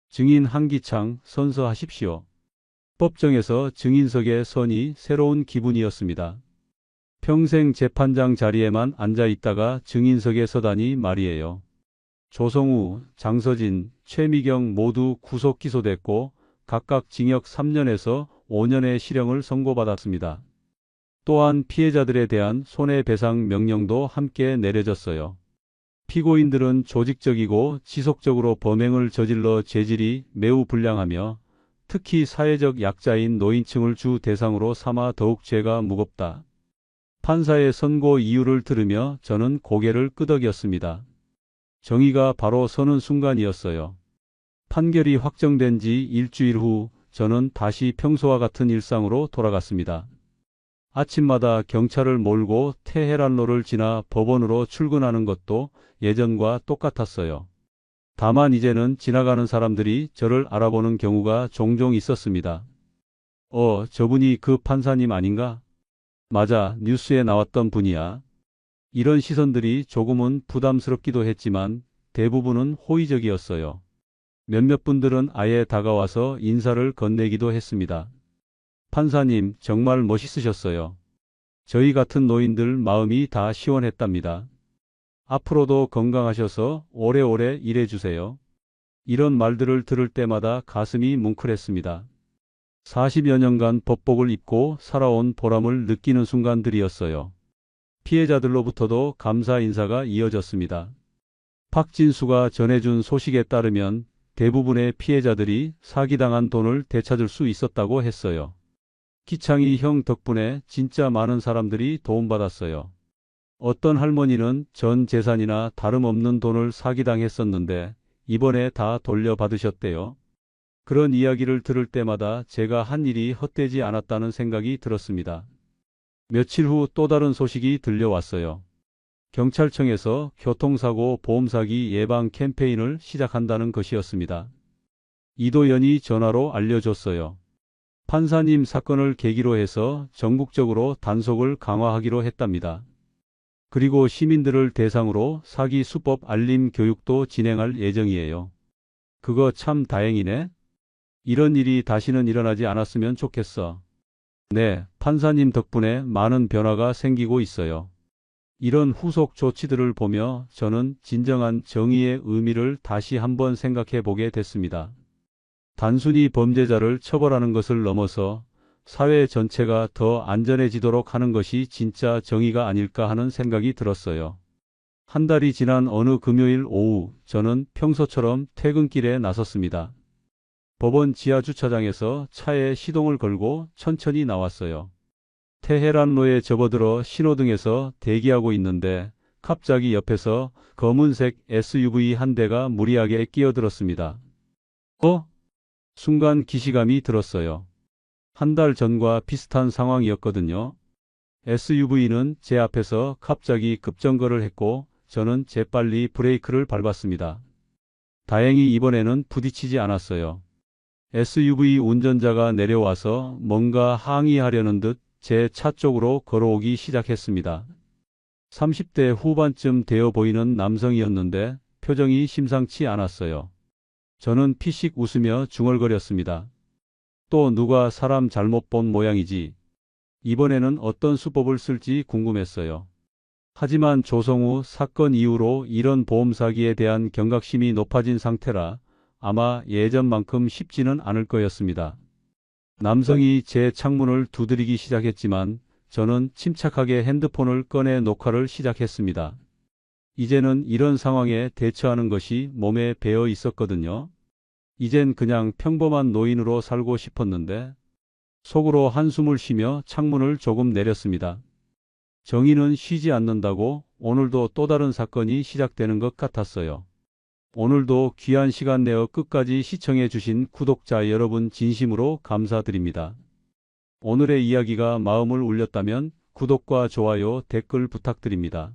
Speaker 5: 증인 한기창 선서하십시오. 법정에서 증인석에 서니 새로운 기분이었습니다. 평생 재판장 자리에만 앉아 있다가 증인석에 서다니 말이에요. 조성우, 장서진, 최미경 모두 구속 기소됐고 각각 징역 3년에서 5년의 실형을 선고받았습니다. 또한 피해자들에 대한 손해배상 명령도 함께 내려졌어요. 피고인들은 조직적이고 지속적으로 범행을 저질러 죄질이 매우 불량하며 특히 사회적 약자인 노인층을 주 대상으로 삼아 더욱 죄가 무겁다. 판사의 선고 이유를 들으며 저는 고개를 끄덕였습니다. 정의가 바로 서는 순간이었어요. 판결이 확정된 지 일주일 후 저는 다시 평소와 같은 일상으로 돌아갔습니다. 아침마다 경찰을 몰고 테헤란로를 지나 법원으로 출근하는 것도 예전과 똑같았어요. 다만 이제는 지나가는 사람들이 저를 알아보는 경우가 종종 있었습니다. 저분이 그 판사님 아닌가? 맞아, 뉴스에 나왔던 분이야. 이런 시선들이 조금은 부담스럽기도 했지만 대부분은 호의적이었어요. 몇몇 분들은 아예 다가와서 인사를 건네기도 했습니다. 판사님, 정말 멋있으셨어요. 저희 같은 노인들 마음이 다 시원했답니다. 앞으로도 건강하셔서 오래오래 일해주세요. 이런 말들을 들을 때마다 가슴이 뭉클했습니다. 40여 년간 법복을 입고 살아온 보람을 느끼는 순간들이었어요. 피해자들로부터도 감사 인사가 이어졌습니다. 박진수가 전해준 소식에 따르면 대부분의 피해자들이 사기당한 돈을 되찾을 수 있었다고 했어요. 기창이 형 덕분에 진짜 많은 사람들이 도움받았어요. 어떤 할머니는 전 재산이나 다름없는 돈을 사기당했었는데 이번에 다 돌려받으셨대요. 그런 이야기를 들을 때마다 제가 한 일이 헛되지 않았다는 생각이 들었습니다. 며칠 후 또 다른 소식이 들려왔어요. 경찰청에서 교통사고 보험사기 예방 캠페인을 시작한다는 것이었습니다. 이도연이 전화로 알려줬어요. 판사님 사건을 계기로 해서 전국적으로 단속을 강화하기로 했답니다. 그리고 시민들을 대상으로 사기 수법 알림 교육도 진행할 예정이에요. 그거 참 다행이네. 이런 일이 다시는 일어나지 않았으면 좋겠어. 네, 판사님 덕분에 많은 변화가 생기고 있어요. 이런 후속 조치들을 보며 저는 진정한 정의의 의미를 다시 한번 생각해 보게 됐습니다. 단순히 범죄자를 처벌하는 것을 넘어서 사회 전체가 더 안전해지도록 하는 것이 진짜 정의가 아닐까 하는 생각이 들었어요. 한 달이 지난 어느 금요일 오후 저는 평소처럼 퇴근길에 나섰습니다. 법원 지하주차장에서 차에 시동을 걸고 천천히 나왔어요. 테헤란로에 접어들어 신호등에서 대기하고 있는데 갑자기 옆에서 검은색 SUV 한 대가 무리하게 끼어들었습니다. 순간 기시감이 들었어요. 한 달 전과 비슷한 상황이었거든요. SUV는 제 앞에서 갑자기 급정거를 했고 저는 재빨리 브레이크를 밟았습니다. 다행히 이번에는 부딪히지 않았어요. SUV 운전자가 내려와서 뭔가 항의하려는 듯 제 차 쪽으로 걸어오기 시작했습니다. 30대 후반쯤 되어 보이는 남성이었는데 표정이 심상치 않았어요. 저는 피식 웃으며 중얼거렸습니다. 또 누가 사람 잘못 본 모양이지. 이번에는 어떤 수법을 쓸지 궁금했어요. 하지만 조성우 사건 이후로 이런 보험 사기에 대한 경각심이 높아진 상태라 아마 예전만큼 쉽지는 않을 거였습니다. 남성이 제 창문을 두드리기 시작했지만 저는 침착하게 핸드폰을 꺼내 녹화를 시작했습니다. 이제는 이런 상황에 대처하는 것이 몸에 배어 있었거든요. 이젠 그냥 평범한 노인으로 살고 싶었는데 속으로 한숨을 쉬며 창문을 조금 내렸습니다. 정의는 쉬지 않는다고 오늘도 또 다른 사건이 시작되는 것 같았어요. 오늘도 귀한 시간 내어 끝까지 시청해 주신 구독자 여러분 진심으로 감사드립니다. 오늘의 이야기가 마음을 울렸다면 구독과 좋아요, 댓글 부탁드립니다.